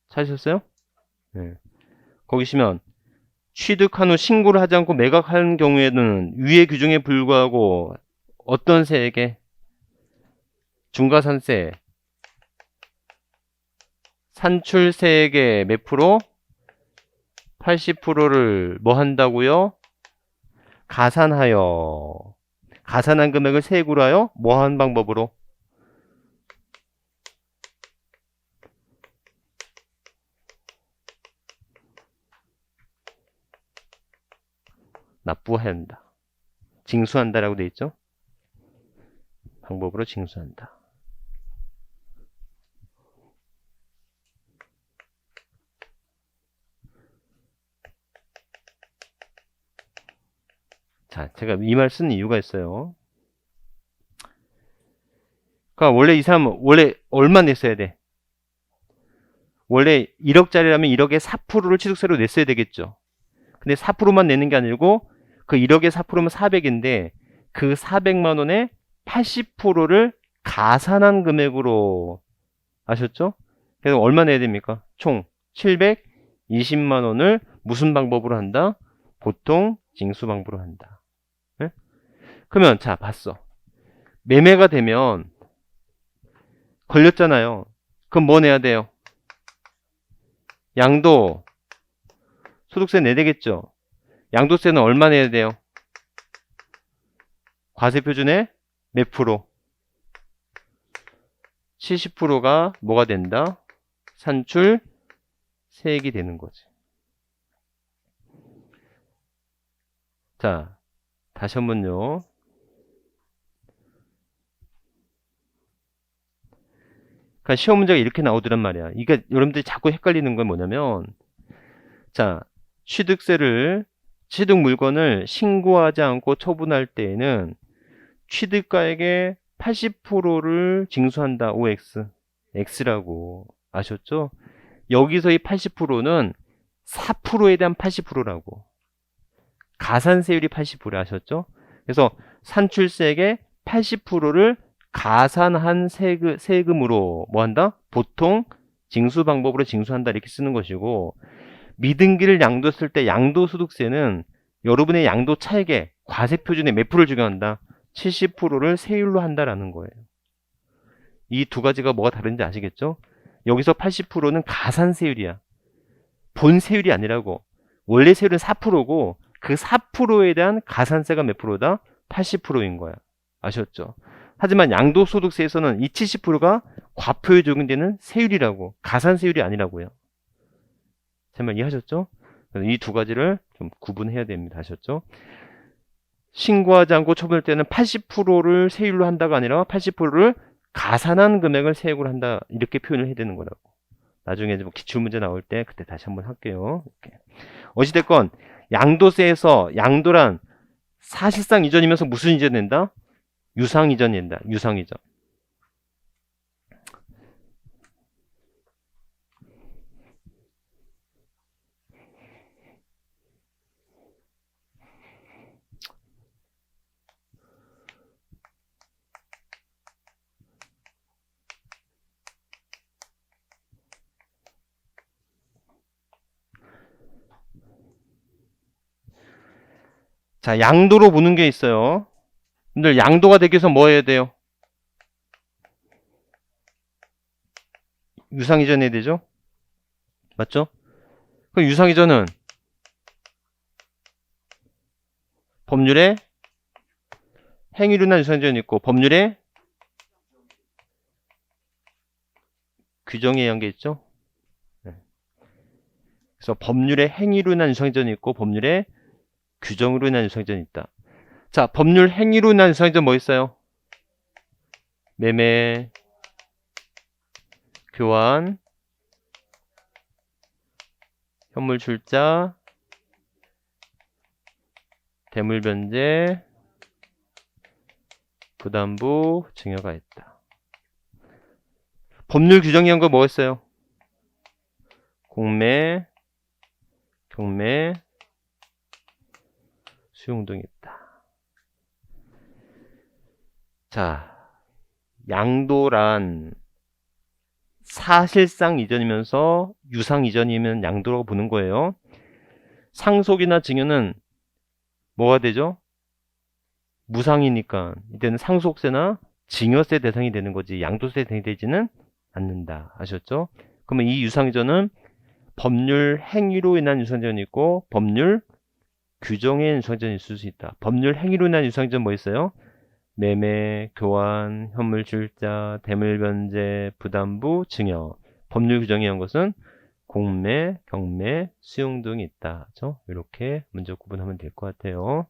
찾으셨어요? 네. 거기 시면 취득한 후 신고를 하지 않고 매각하는 경우에는 위의 규정에 불구하고 어떤 세액에? 중과산세, 산출세액의 몇 프로? 80%를 뭐 한다고요? 가산하여. 가산한 금액을 세액으로 하여 뭐 하는 방법으로? 납부해야 한다. 징수한다라고 돼 있죠? 방법으로 징수한다. 자, 제가 이 말 쓴 이유가 있어요. 그러니까 원래 이 사람은 원래 얼마 냈어야 돼? 원래 1억짜리라면 1억의 4%를 취득세로 냈어야 되겠죠. 근데 4%만 내는 게 아니고 그 1억의 4%면 400인데 그 400만 원의 80%를 가산한 금액으로, 아셨죠? 그래서 얼마 내야 됩니까? 총 720만 원을 무슨 방법으로 한다? 보통 징수 방법으로 한다. 네? 그러면 자, 봤어. 매매가 되면 걸렸잖아요. 그럼 뭐 내야 돼요? 양도 소득세 내야 되겠죠. 양도세는 얼마 내야 돼요? 과세표준의 몇 프로? 70%가 뭐가 된다? 산출 세액이 되는 거지. 자, 다시 한번요. 그러니까 시험 문제가 이렇게 나오더란 말이야. 이게 여러분들이 자꾸 헷갈리는 건 뭐냐면, 자, 취득 물건을 신고하지 않고 처분할 때에는 취득가액의 80%를 징수한다. OX. X라고. 아셨죠? 여기서 이 80%는 4%에 대한 80%라고. 가산세율이 80%를 아셨죠? 그래서 산출세액의 80%를 가산한 세금으로 뭐 한다? 보통 징수 방법으로 징수한다 이렇게 쓰는 것이고, 미등기를 양도했을 때 양도소득세는 여러분의 양도 차액의 과세표준의 몇 프로를 적용한다? 70%를 세율로 한다라는 거예요. 이 두 가지가 뭐가 다른지 아시겠죠? 여기서 80%는 가산세율이야. 본세율이 아니라고. 원래 세율은 4%고 그 4%에 대한 가산세가 몇 프로다? 80%인 거야. 아셨죠? 하지만 양도소득세에서는 이 70%가 과표에 적용되는 세율이라고. 가산세율이 아니라고요. 제 말 이해하셨죠? 이 두 가지를 좀 구분해야 됩니다. 아셨죠? 신고하지 않고 처분할 때는 80%를 세율로 한다가 아니라 80%를 가산한 금액을 세액으로 한다. 이렇게 표현을 해야 되는 거라고. 나중에 뭐 기출문제 나올 때 그때 다시 한번 할게요. 이렇게. 어찌됐건 양도세에서 양도란 사실상 이전이면서 무슨 이전 된다? 유상 이전 된다. 유상 이전. 자, 양도로 보는 게 있어요. 근데 양도가 되기 위해서 뭐 해야 돼요? 유상 이전 해야 되죠? 맞죠? 그럼 유상 이전은 법률에 행위로나 유상 이전이 있고 법률에 규정에 의한 게 있죠? 그래서 법률의 행위로 인한 유상이전이 있고 법률의 규정으로 인한 유상이전이 있다. 자, 법률 행위로 인한 유상이전 뭐 있어요? 매매, 교환, 현물 출자, 대물 변제, 부담부, 증여가 있다. 법률 규정이한 거 뭐였어요? 공매, 경매, 수용 등이 있다. 자, 양도란 사실상 이전이면서 유상 이전이면 양도라고 보는 거예요. 상속이나 증여는 뭐가 되죠? 무상이니까 이때는 상속세나 증여세 대상이 되는 거지 양도세 대상이 되지는 않는다. 아셨죠? 그러면 이 유상이전은 법률 행위로 인한 유상이전이 있고 법률 규정에 의한 유상이전이 있을 수 있다. 법률 행위로 인한 유상이전 뭐 있어요? 매매, 교환, 현물 출자, 대물 변제, 부담부, 증여. 법률 규정에 의한 것은 공매, 경매, 수용 등이 있다. 그렇죠? 이렇게 문제 구분하면 될 것 같아요.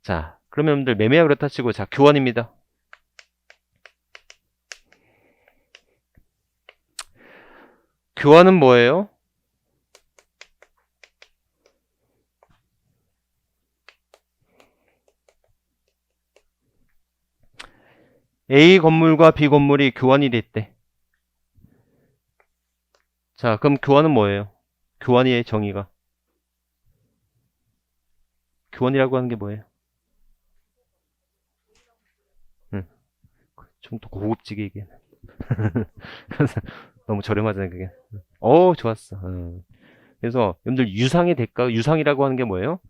자, 그러면 여러분들 매매가 그렇다 치고 자, 교환입니다. 교환은 뭐예요? A 건물과 B 건물이 교환이 됐대. 자, 그럼 교환은 뭐예요? 교환의 정의가. 교환이라고 하는 게 뭐예요? 좀 더 고급지게 얘기해. 너무 저렴하잖아요, 그게. 좋았어. 그래서 여러분들 유상의 대가, 유상이라고 하는 게 뭐예요?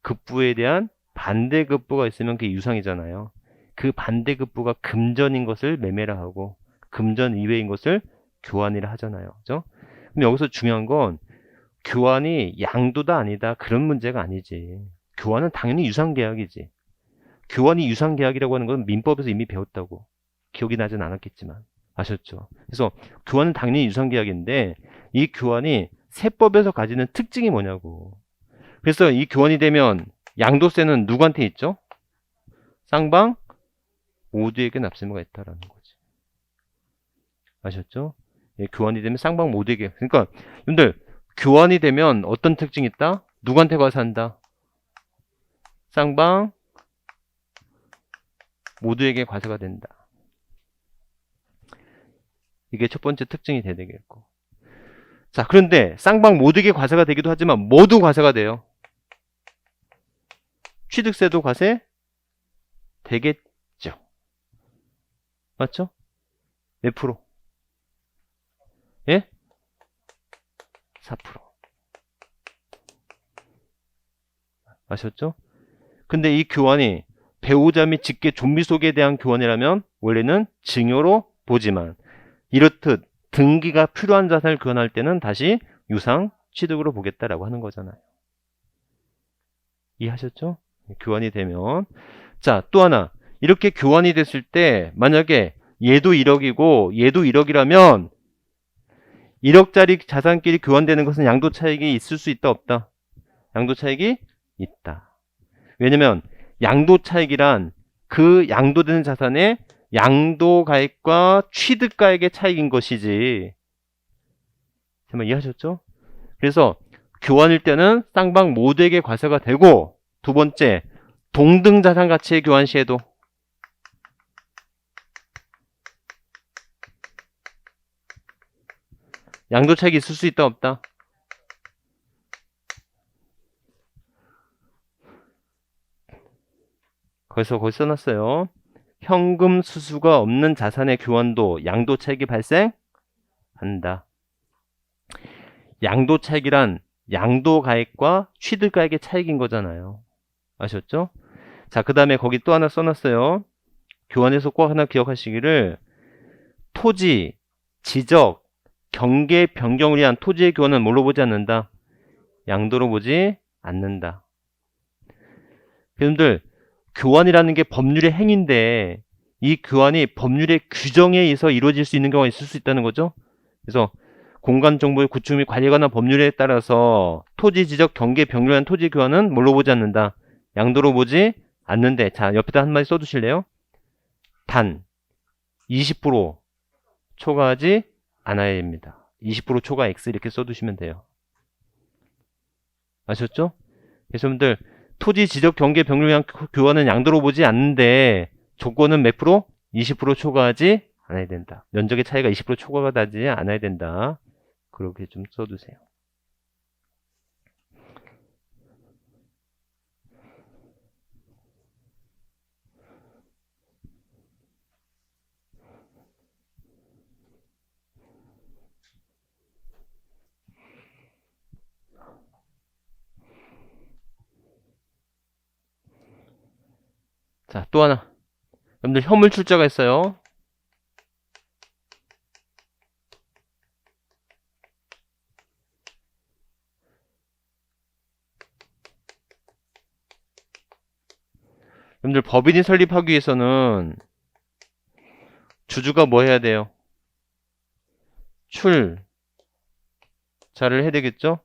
급부에 대한 반대급부가 있으면 그게 유상이잖아요. 그 반대급부가 금전인 것을 매매라 하고 금전 이외인 것을 교환이라 하잖아요. 그죠? 그럼 여기서 중요한 건 교환이 양도다 아니다 그런 문제가 아니지. 교환은 당연히 유상계약이지. 교환이 유상계약이라고 하는 건 민법에서 이미 배웠다고. 기억이 나진 않았겠지만 아셨죠? 그래서 교환은 당연히 유상계약인데 이 교환이 세법에서 가지는 특징이 뭐냐고. 그래서 이 교환이 되면 양도세는 누구한테 있죠? 쌍방 모두에게 납세무가 있다라는 거지. 아셨죠? 예, 교환이 되면 쌍방 모두에게. 그러니까 여러분들 교환이 되면 어떤 특징이 있다? 누구한테 과세한다? 쌍방 모두에게 과세가 된다. 이게 첫 번째 특징이 돼야 되겠고. 자, 그런데 쌍방 모두에게 과세가 되기도 하지만 모두 과세가 돼요. 취득세도 과세 되겠죠. 맞죠? 몇 프로? 예? 4%. 아셨죠? 근데 이 교환이 배우자 및 직계 존비 속에 대한 교환이라면 원래는 증여로 보지만 이렇듯 등기가 필요한 자산을 교환할 때는 다시 유상 취득으로 보겠다라고 하는 거잖아요. 이해하셨죠? 교환이 되면. 자, 또 하나. 이렇게 교환이 됐을 때 만약에 얘도 1억이고 얘도 1억이라면 1억짜리 자산끼리 교환되는 것은 양도 차익이 있을 수 있다 없다? 양도 차익이 있다. 왜냐면 양도 차익이란 그 양도되는 자산의 양도가액과 취득가액의 차익인 것이지. 정말 이해하셨죠? 그래서 교환일 때는 쌍방 모두에게 과세가 되고 두 번째 동등 자산 가치의 교환 시에도 양도 차익이 있을 수 있다 없다? 거기 써놨어요. 현금 수수가 없는 자산의 교환도 양도 차익이 발생한다. 양도 차익이란 양도 가액과 취득 가액의 차익인 거잖아요. 아셨죠? 자, 그 다음에 거기 또 하나 써놨어요. 교환에서 꼭 하나 기억하시기를 토지, 지적, 경계 변경을 위한 토지의 교환은 뭘로 보지 않는다? 양도로 보지 않는다. 여러분들 교환이라는 게 법률의 행위인데 이 교환이 법률의 규정에 의해서 이루어질 수 있는 경우가 있을 수 있다는 거죠. 그래서 공간 정보의 구축 및 관리관나 법률에 따라서 토지 지적 경계 변경한 토지 교환은 뭘로 보지 않는다? 양도로 보지 않는데. 자, 옆에다 한마디 써두실래요? 단 20% 초과하지 않아야 됩니다. 20% 초과 X 이렇게 써두시면 돼요. 아셨죠? 그래서 여러분들 토지 지적 경계 변경한 교환은 양도로 보지 않는데 조건은 몇 프로? 20% 초과하지 않아야 된다. 면적의 차이가 20% 초과가 나지 않아야 된다. 그렇게 좀 써두세요. 자, 또 하나. 여러분들 현물 출자가 있어요. 여러분들 법인이 설립하기 위해서는 주주가 뭐 해야 돼요? 출자를 해야 되겠죠?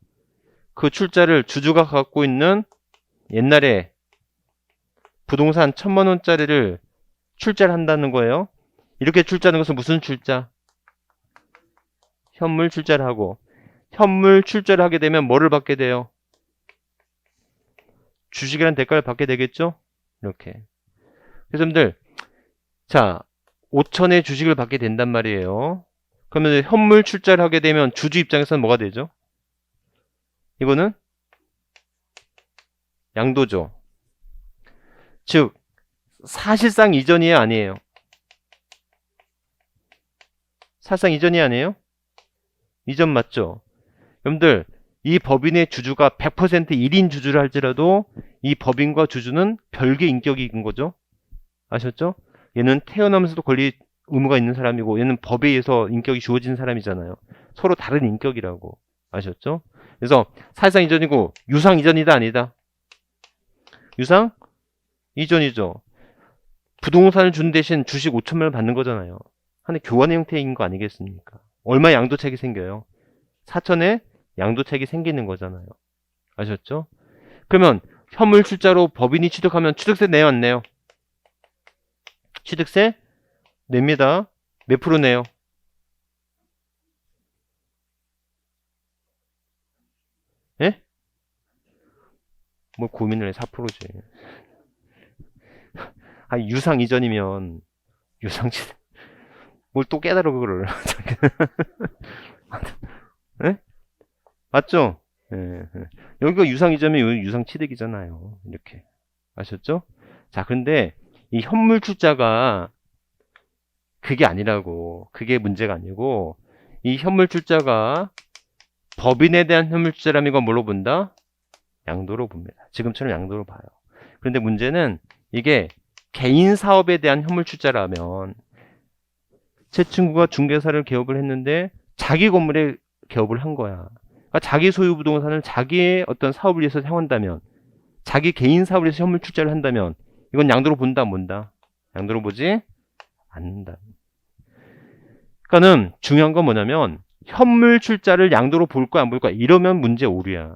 그 출자를 주주가 갖고 있는 옛날에 부동산 1000만원짜리를 출자를 한다는 거예요. 이렇게 출자하는 것은 무슨 출자? 현물 출자를 하고, 현물 출자를 하게 되면 뭐를 받게 돼요? 주식이라는 대가를 받게 되겠죠? 이렇게. 그래서 여러분들, 자, 5천의 주식을 받게 된단 말이에요. 그러면 현물 출자를 하게 되면 주주 입장에서는 뭐가 되죠? 이거는 양도죠. 즉, 사실상 이전이에요, 아니에요? 사실상 이전이 아니에요? 이전 맞죠? 여러분들, 이 법인의 주주가 100% 1인 주주를 할지라도 이 법인과 주주는 별개 인격이 있는 거죠. 아셨죠? 얘는 태어나면서도 권리 의무가 있는 사람이고 얘는 법에 의해서 인격이 주어진 사람이잖아요. 서로 다른 인격이라고. 아셨죠? 그래서 사실상 이전이고 유상 이전이다 아니다? 유상 이전이죠. 부동산을 준 대신 주식 5천만 원 받는 거잖아요. 하나의 교환의 형태인 거 아니겠습니까? 얼마 양도책이 생겨요? 4천에 양도책이 생기는 거잖아요. 아셨죠? 그러면 현물 출자로 법인이 취득하면 취득세 내요 안 내요? 취득세 냅니다. 몇 프로 내요? 예? 뭐 고민을 해 4%지. 아니 유상 이전이면 유상취득 뭘 또 깨달아 그거를. 예? 맞죠? 예, 예. 여기가 유상 이전이면 유상 취득이잖아요. 이렇게 아셨죠? 자, 근데 이 현물 출자가 그게 아니라고. 그게 문제가 아니고 이 현물 출자가 법인에 대한 현물 출자라면 이건 뭘로 본다? 양도로 봅니다. 지금처럼 양도로 봐요. 그런데 문제는 이게 개인 사업에 대한 현물 출자라면 제 친구가 중개사를 개업을 했는데 자기 건물에 개업을 한 거야. 그러니까 자기 소유 부동산을 자기의 어떤 사업을 위해서 사용한다면 자기 개인 사업을 위해서 현물 출자를 한다면 이건 양도로 본다 안 본다? 양도로 보지 않는다. 그러니까는 중요한 건 뭐냐면 현물 출자를 양도로 볼 거야 안 볼 거야 이러면 문제 오류야.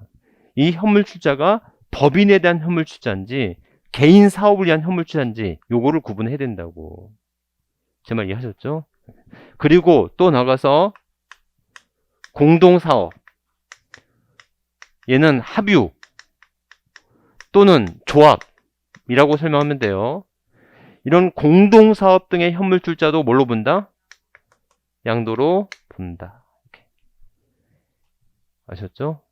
이 현물 출자가 법인에 대한 현물 출자인지 개인 사업을 위한 현물 출자인지 요거를 구분해야 된다고. 제 말 이해하셨죠? 그리고 또 나가서 공동사업 얘는 합유 또는 조합이라고 설명하면 돼요. 이런 공동사업 등의 현물 출자도 뭘로 본다? 양도로 본다. 이렇게. 아셨죠?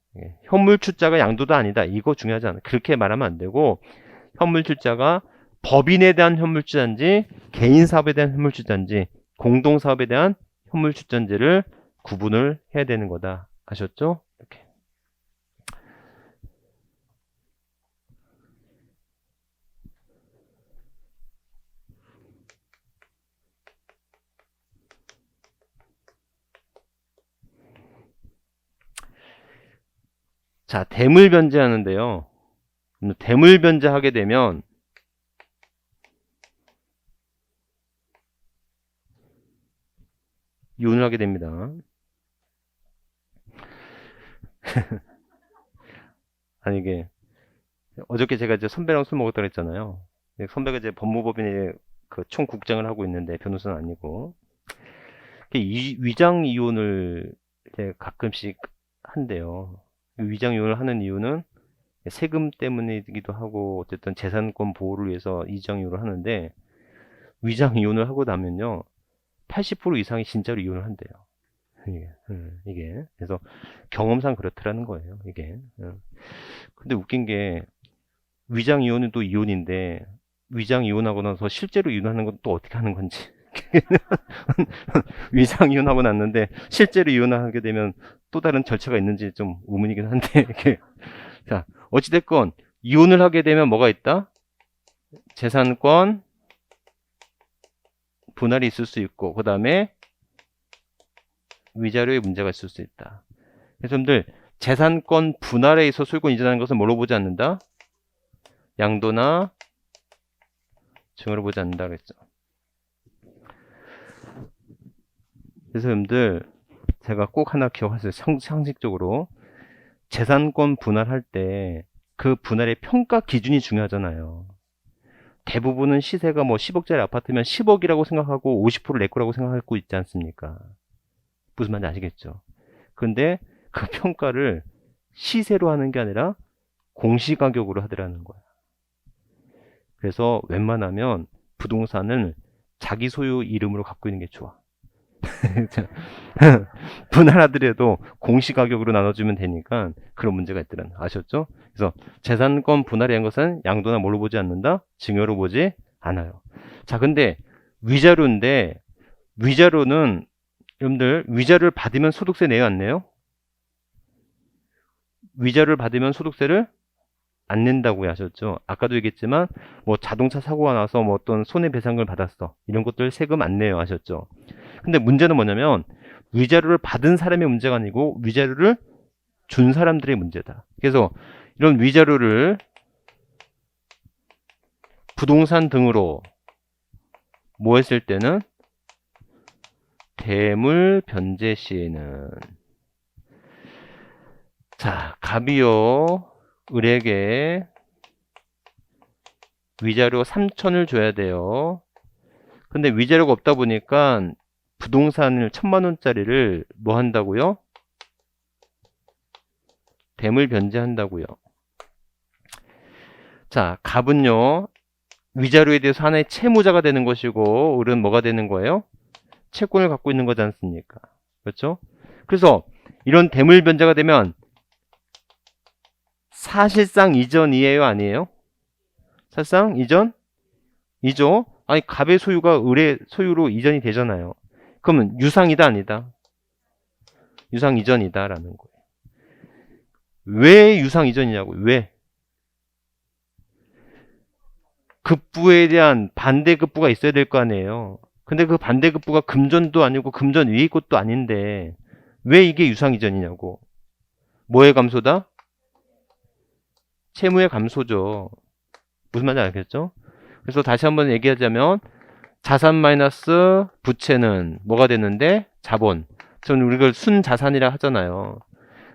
현물 출자가 양도도 아니다. 이거 중요하지 않아. 그렇게 말하면 안 되고 현물 출자가 법인에 대한 현물 출자인지 개인 사업에 대한 현물 출자인지 공동 사업에 대한 현물 출자인지를 구분을 해야 되는 거다. 아셨죠? 이렇게. 자, 대물 변제하는데요. 대물 변제하게 되면 이혼을 하게 됩니다. 아니 이게 어저께 제가 이제 선배랑 술 먹었다 그랬잖아요. 선배가 이제 법무법인에 그 총국장을 하고 있는데 변호사는 아니고 위장 이혼을 이제 가끔씩 한대요. 위장 이혼을 하는 이유는 세금 때문이기도 하고 어쨌든 재산권 보호를 위해서 위장 이혼을 하는데 위장 이혼을 하고 나면요 80% 이상이 진짜로 이혼을 한대요. 이게 그래서 경험상 그렇더라는 거예요. 이게 근데 웃긴 게 위장 이혼은 또 이혼인데 위장 이혼하고 나서 실제로 이혼하는 건 또 어떻게 하는 건지 위장 이혼하고 났는데 실제로 이혼하게 되면 또 다른 절차가 있는지 좀 의문이긴 한데 이게 자 어찌됐건 이혼을 하게 되면 뭐가 있다? 재산권 분할이 있을 수 있고 그 다음에 위자료의 문제가 있을 수 있다. 그래서 여러분들 재산권 분할에 있어 소유권 이전하는 것은 뭘로 보지 않는다? 양도나 증여로 보지 않는다 그랬죠. 그래서 여러분들 제가 꼭 하나 기억하세요. 상식적으로 재산권 분할할 때 그 분할의 평가 기준이 중요하잖아요. 대부분은 시세가 뭐 10억짜리 아파트면 10억이라고 생각하고 50% 내 거라고 생각하고 있지 않습니까? 무슨 말인지 아시겠죠? 근데 그 평가를 시세로 하는 게 아니라 공시가격으로 하더라는 거야. 그래서 웬만하면 부동산을 자기 소유 이름으로 갖고 있는 게 좋아. 분할하더라도 공시가격으로 나눠주면 되니까 그런 문제가 있더란. 아셨죠? 그래서 재산권 분할이라는 것은 양도나 뭘로 보지 않는다? 증여로 보지 않아요. 자, 근데 위자료인데 위자료는 여러분들 위자료를 받으면 소득세 내요, 안 내요? 위자료를 받으면 소득세를 안 낸다고 하셨죠. 아까도 얘기했지만 뭐 자동차 사고가 나서 뭐 어떤 손해배상을 받았어. 이런 것들 세금 안 내요 하셨죠. 근데 문제는 뭐냐면 위자료를 받은 사람의 문제가 아니고 위자료를 준 사람들의 문제다. 그래서 이런 위자료를 부동산 등으로 뭐 했을 때는 대물 변제 시에는 자, 갑이요 을에게 위자료 3천을 줘야 돼요. 근데 위자료가 없다 보니까 부동산을 1000만원짜리를 뭐 한다고요? 대물 변제한다고요. 자, 갑은요 위자료에 대해서 하나의 채무자가 되는 것이고 을은 뭐가 되는 거예요? 채권을 갖고 있는 거지 않습니까? 그렇죠? 그래서 이런 대물 변제가 되면 사실상 이전이에요, 아니에요? 사실상 이죠? 아니 갑의 소유가 을의 소유로 이전이 되잖아요. 그러면 유상이다, 아니다? 유상 이전이다라는 거예요. 왜 유상 이전이냐고요? 왜? 급부에 대한 반대급부가 있어야 될 거 아니에요. 근데 그 반대급부가 금전도 아니고 금전 위의 것도 아닌데 왜 이게 유상 이전이냐고. 뭐의 감소다? 채무의 감소죠. 무슨 말인지 알겠죠? 그래서 다시 한번 얘기하자면 자산 마이너스 부채는 뭐가 되는데? 자본. 저는 우리가 순자산이라 하잖아요.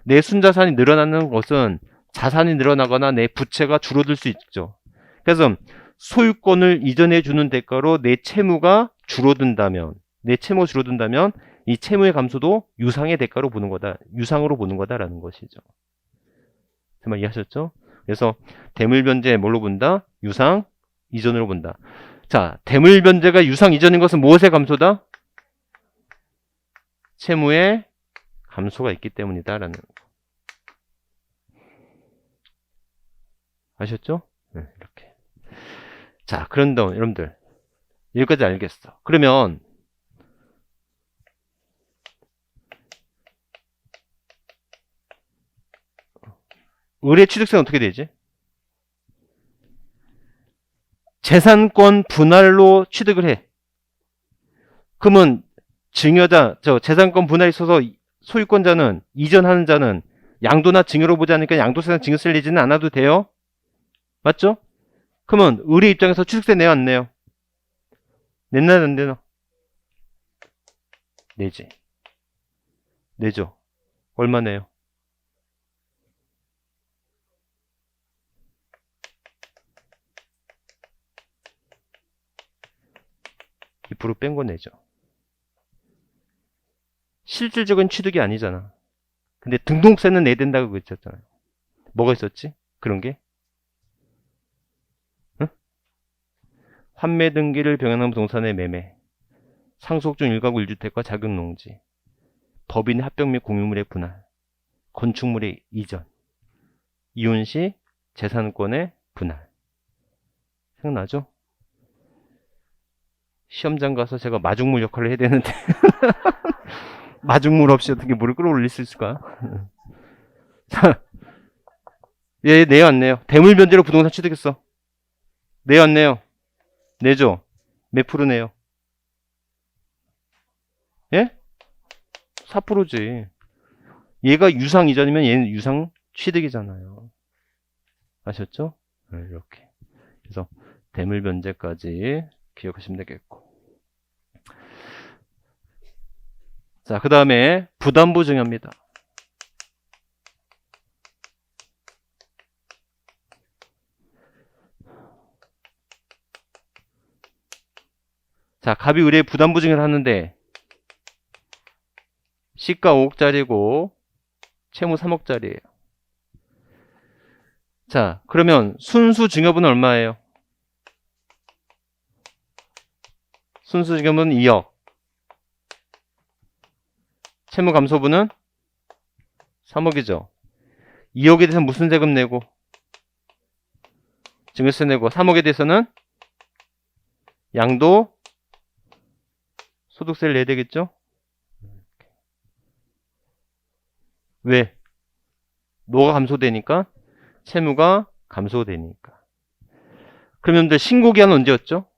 내 순자산이 늘어나는 것은 자산이 늘어나거나 내 부채가 줄어들 수 있죠. 그래서 소유권을 이전해 주는 대가로 내 채무가 줄어든다면 이 채무의 감소도 유상의 대가로 보는 거다. 유상으로 보는 거다라는 것이죠. 정말 이해하셨죠? 그래서 대물변제 뭘로 본다? 유상 이전으로 본다. 자, 대물변제가 유상 이전인 것은 무엇의 감소다? 채무의 감소가 있기 때문이다라는 거. 아셨죠? 네, 이렇게. 자, 그런데 여러분들 여기까지 알겠어. 그러면 을의 취득세는 어떻게 되지? 재산권 분할로 취득을 해. 그러면 증여자, 재산권 분할이 있어서 소유권자는 이전하는 자는 양도나 증여로 보지 않으니까 양도세나 증여세를 내지는 않아도 돼요? 맞죠? 그러면 을의 입장에서 취득세 내요, 안 내요? 냈나 안 내나? 내지. 내죠. 얼마 내요? 2% 뺀 거 내죠. 실질적인 취득이 아니잖아. 근데 등록세는 내야 된다고 그랬잖아요. 뭐가 있었지? 그런 게? 응? 환매 등기를 병행한 부동산의 매매, 상속 중 1가구 1주택과 자격농지, 법인의 합병 및 공유물의 분할, 건축물의 이전, 이혼 시 재산권의 분할. 생각나죠? 시험장 가서 제가 마중물 역할을 해야 되는데 마중물 없이 어떻게 물을 끌어올릴 수 있을까? 자, 얘 내요 안 내요? 대물 변제로 부동산 취득했어. 내요 안 내요? 내죠? 몇 프로 내요? 예? 4%지. 얘가 유상 이전이면 얘는 유상 취득이잖아요. 아셨죠? 네, 이렇게. 그래서 대물 변제까지 기억하시면 되겠고. 자, 그 다음에 부담부 증여입니다. 자, 갑이 의뢰 부담부 증여를 하는데 시가 5억짜리고 채무 3억짜리예요. 자, 그러면 순수 증여분은 얼마예요? 순수 증여분은 2억. 채무 감소분은 3억이죠. 2억에 대해서 무슨 세금 내고 증여세 내고 3억에 대해서는 양도 소득세를 내야 되겠죠? 왜? 노가 감소되니까 채무가 감소되니까. 그럼 여러분들 신고기한은 언제였죠?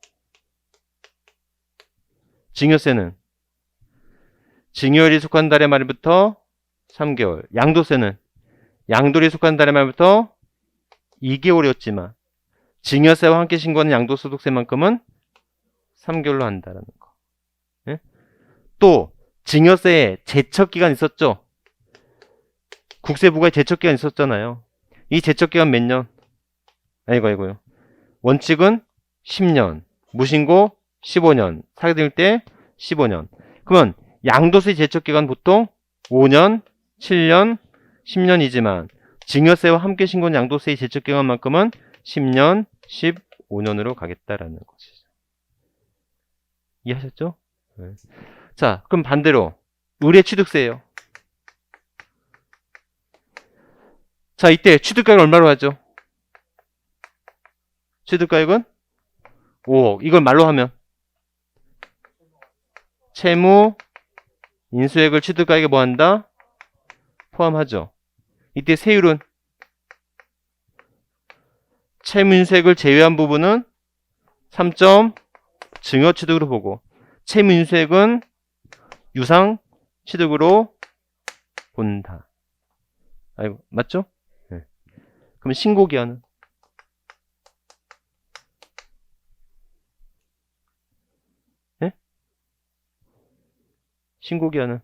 증여세는 증여일이 속한 달의 말부터 3개월. 양도세는 양도일이 속한 달의 말부터 2개월이었지만 증여세와 함께 신고하는 양도소득세만큼은 3개월로 한다는 거. 예? 또 증여세에 제척기간 있었죠? 국세부가 제척기간 있었잖아요. 이 제척기간 몇 년? 아이고요. 원칙은 10년, 무신고 15년, 사기될 때 15년. 그러면 양도세 제척기간 보통 5년, 7년, 10년이지만 증여세와 함께 신고한 양도세의 제척기간만큼은 10년, 15년으로 가겠다라는 것이죠. 이해하셨죠? 네. 자, 그럼 반대로 의뢰 취득세예요. 자, 이때 취득가액을 얼마로 하죠? 취득가액은 5억. 이걸 말로 하면 채무, 인수액을 취득가액에 뭐한다? 포함하죠. 이때 세율은 채무 인수액을 제외한 부분은 3점 증여 취득으로 보고 채무 인수액은 유상 취득으로 본다. 아이고, 맞죠? 네. 그럼 신고기한은? 네? 신고기한은?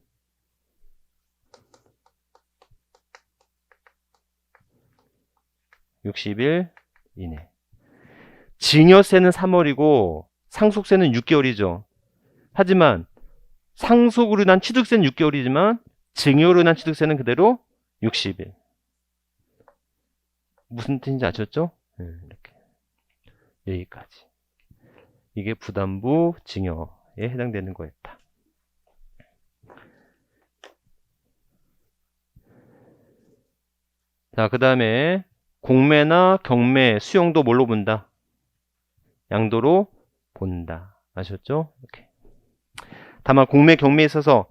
(60일) 이내. 증여세는 3월이고 상속세는 6개월이죠. 하지만 상속으로 난 취득세는 6개월이지만 증여로 난 취득세는 그대로 60일. 무슨 뜻인지 아셨죠? 네, 이렇게. 여기까지. 이게 부담부 증여에 해당되는 거였다. 자, 그 다음에 공매나 경매, 수용도 뭘로 본다? 양도로 본다. 아셨죠? 이렇게. 다만 공매, 경매에 있어서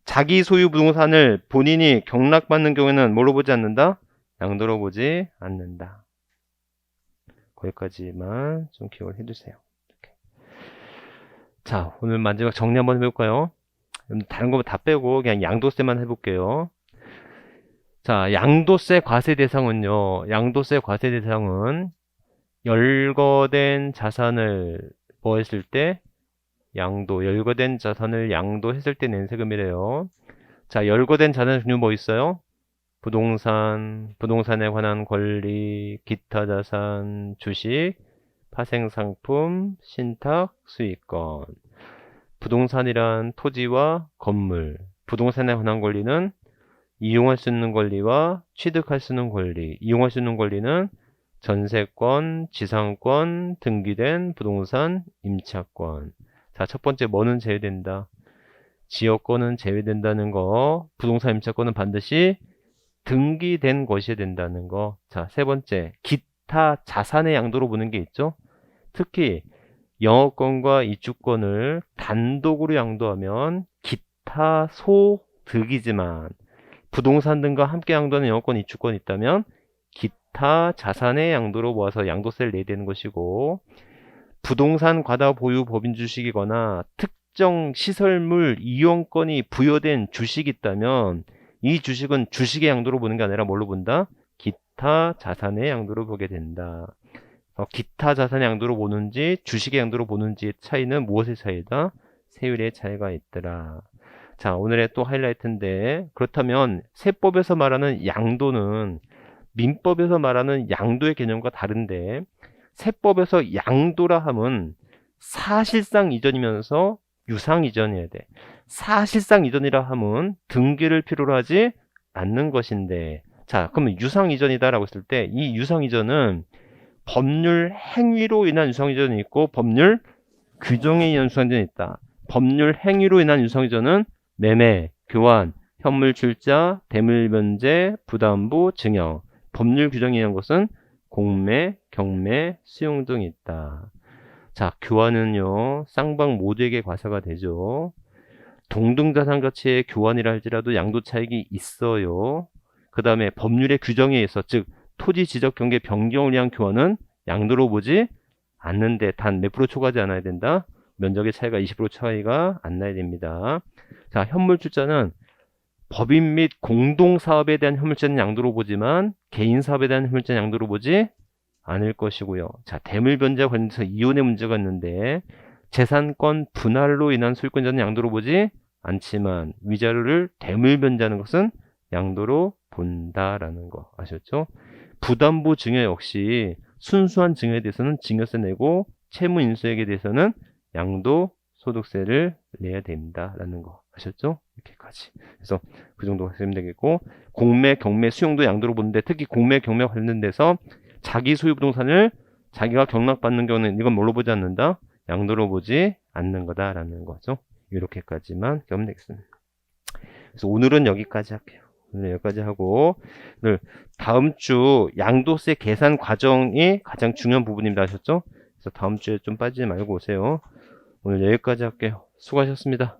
자기 소유 부동산을 본인이 경락받는 경우에는 뭘로 보지 않는다? 양도로 보지 않는다. 거기까지만 좀 기억을 해주세요. 이렇게. 자, 오늘 마지막 정리 한번 해볼까요? 다른 거 다 빼고 그냥 양도세만 해볼게요. 자, 양도세 과세 대상은요. 양도세 과세 대상은 열거된 자산을 뭐 했을 때? 열거된 자산을 양도했을 때 낸 세금이래요. 자, 열거된 자산 종류 뭐 있어요? 부동산, 부동산에 관한 권리, 기타 자산, 주식, 파생상품, 신탁, 수익권. 부동산이란 토지와 건물, 부동산에 관한 권리는 이용할 수 있는 권리와 취득할 수 있는 권리, 이용할 수 있는 권리는 전세권, 지상권, 등기된 부동산, 임차권. 자, 첫 번째 뭐는 제외된다? 지역권은 제외된다는 거, 부동산 임차권은 반드시 등기된 것이 된다는 거. 자, 세 번째, 기타 자산의 양도로 보는 게 있죠. 특히 영업권과 이주권을 단독으로 양도하면 기타 소득이지만 부동산 등과 함께 양도하는 영업권, 이주권이 있다면 기타 자산의 양도로 모아서 양도세를 내야 되는 것이고, 부동산 과다 보유 법인 주식이거나 특정 시설물 이용권이 부여된 주식이 있다면 이 주식은 주식의 양도로 보는 게 아니라 뭘로 본다? 기타 자산의 양도로 보게 된다. 기타 자산의 양도로 보는지 주식의 양도로 보는지의 차이는 무엇의 차이다? 세율의 차이가 있더라. 자, 오늘의 또 하이라이트인데, 그렇다면 세법에서 말하는 양도는 민법에서 말하는 양도의 개념과 다른데, 세법에서 양도라 함은 사실상 이전이면서 유상 이전이어야 돼. 사실상 이전이라 함은 등기를 필요로 하지 않는 것인데, 자, 그러면 유상 이전이다라고 했을 때 이 유상 이전은 법률 행위로 인한 유상 이전이 있고 법률 규정에 의한 유상 이전이 있다. 법률 행위로 인한 유상 이전은 매매, 교환, 현물 출자, 대물 변제, 부담부, 증여. 법률 규정에 의한 것은 공매, 경매, 수용 등이 있다. 자, 교환은요, 쌍방 모두에게 과세가 되죠. 동등자산 가치의 교환이라 할지라도 양도 차익이 있어요. 그 다음에 법률의 규정에 의해서, 즉 토지 지적 경계 변경을 위한 교환은 양도로 보지 않는데 단 몇 프로 초과하지 않아야 된다? 면적의 차이가 20% 차이가 안 나야 됩니다. 자, 현물 출자는 법인 및 공동사업에 대한 현물자는 양도로 보지만 개인사업에 대한 현물자는 양도로 보지 않을 것이고요. 자, 대물변제와 관련해서 이혼의 문제가 있는데 재산권 분할로 인한 소유권자는 양도로 보지 않지만 위자료를 대물변제하는 것은 양도로 본다라는 거 아셨죠? 부담부 증여 역시 순수한 증여에 대해서는 증여세 내고 채무 인수액에 대해서는 양도 소득세를 내야 된다라는 거 아셨죠? 이렇게까지. 그래서 그 정도 하시면 되겠고, 공매, 경매, 수용도 양도로 보는데 특히 공매, 경매 관련돼서 자기 소유 부동산을 자기가 경락받는 경우는 이건 뭘로 보지 않는다? 양도로 보지 않는 거다라는 거죠. 이렇게까지만 하면 되겠습니다. 그래서 오늘은 여기까지 할게요. 오늘 여기까지 하고, 오늘 다음 주 양도세 계산 과정이 가장 중요한 부분입니다. 아셨죠? 그래서 다음 주에 좀 빠지지 말고 오세요. 오늘 여기까지 할게요. 수고하셨습니다.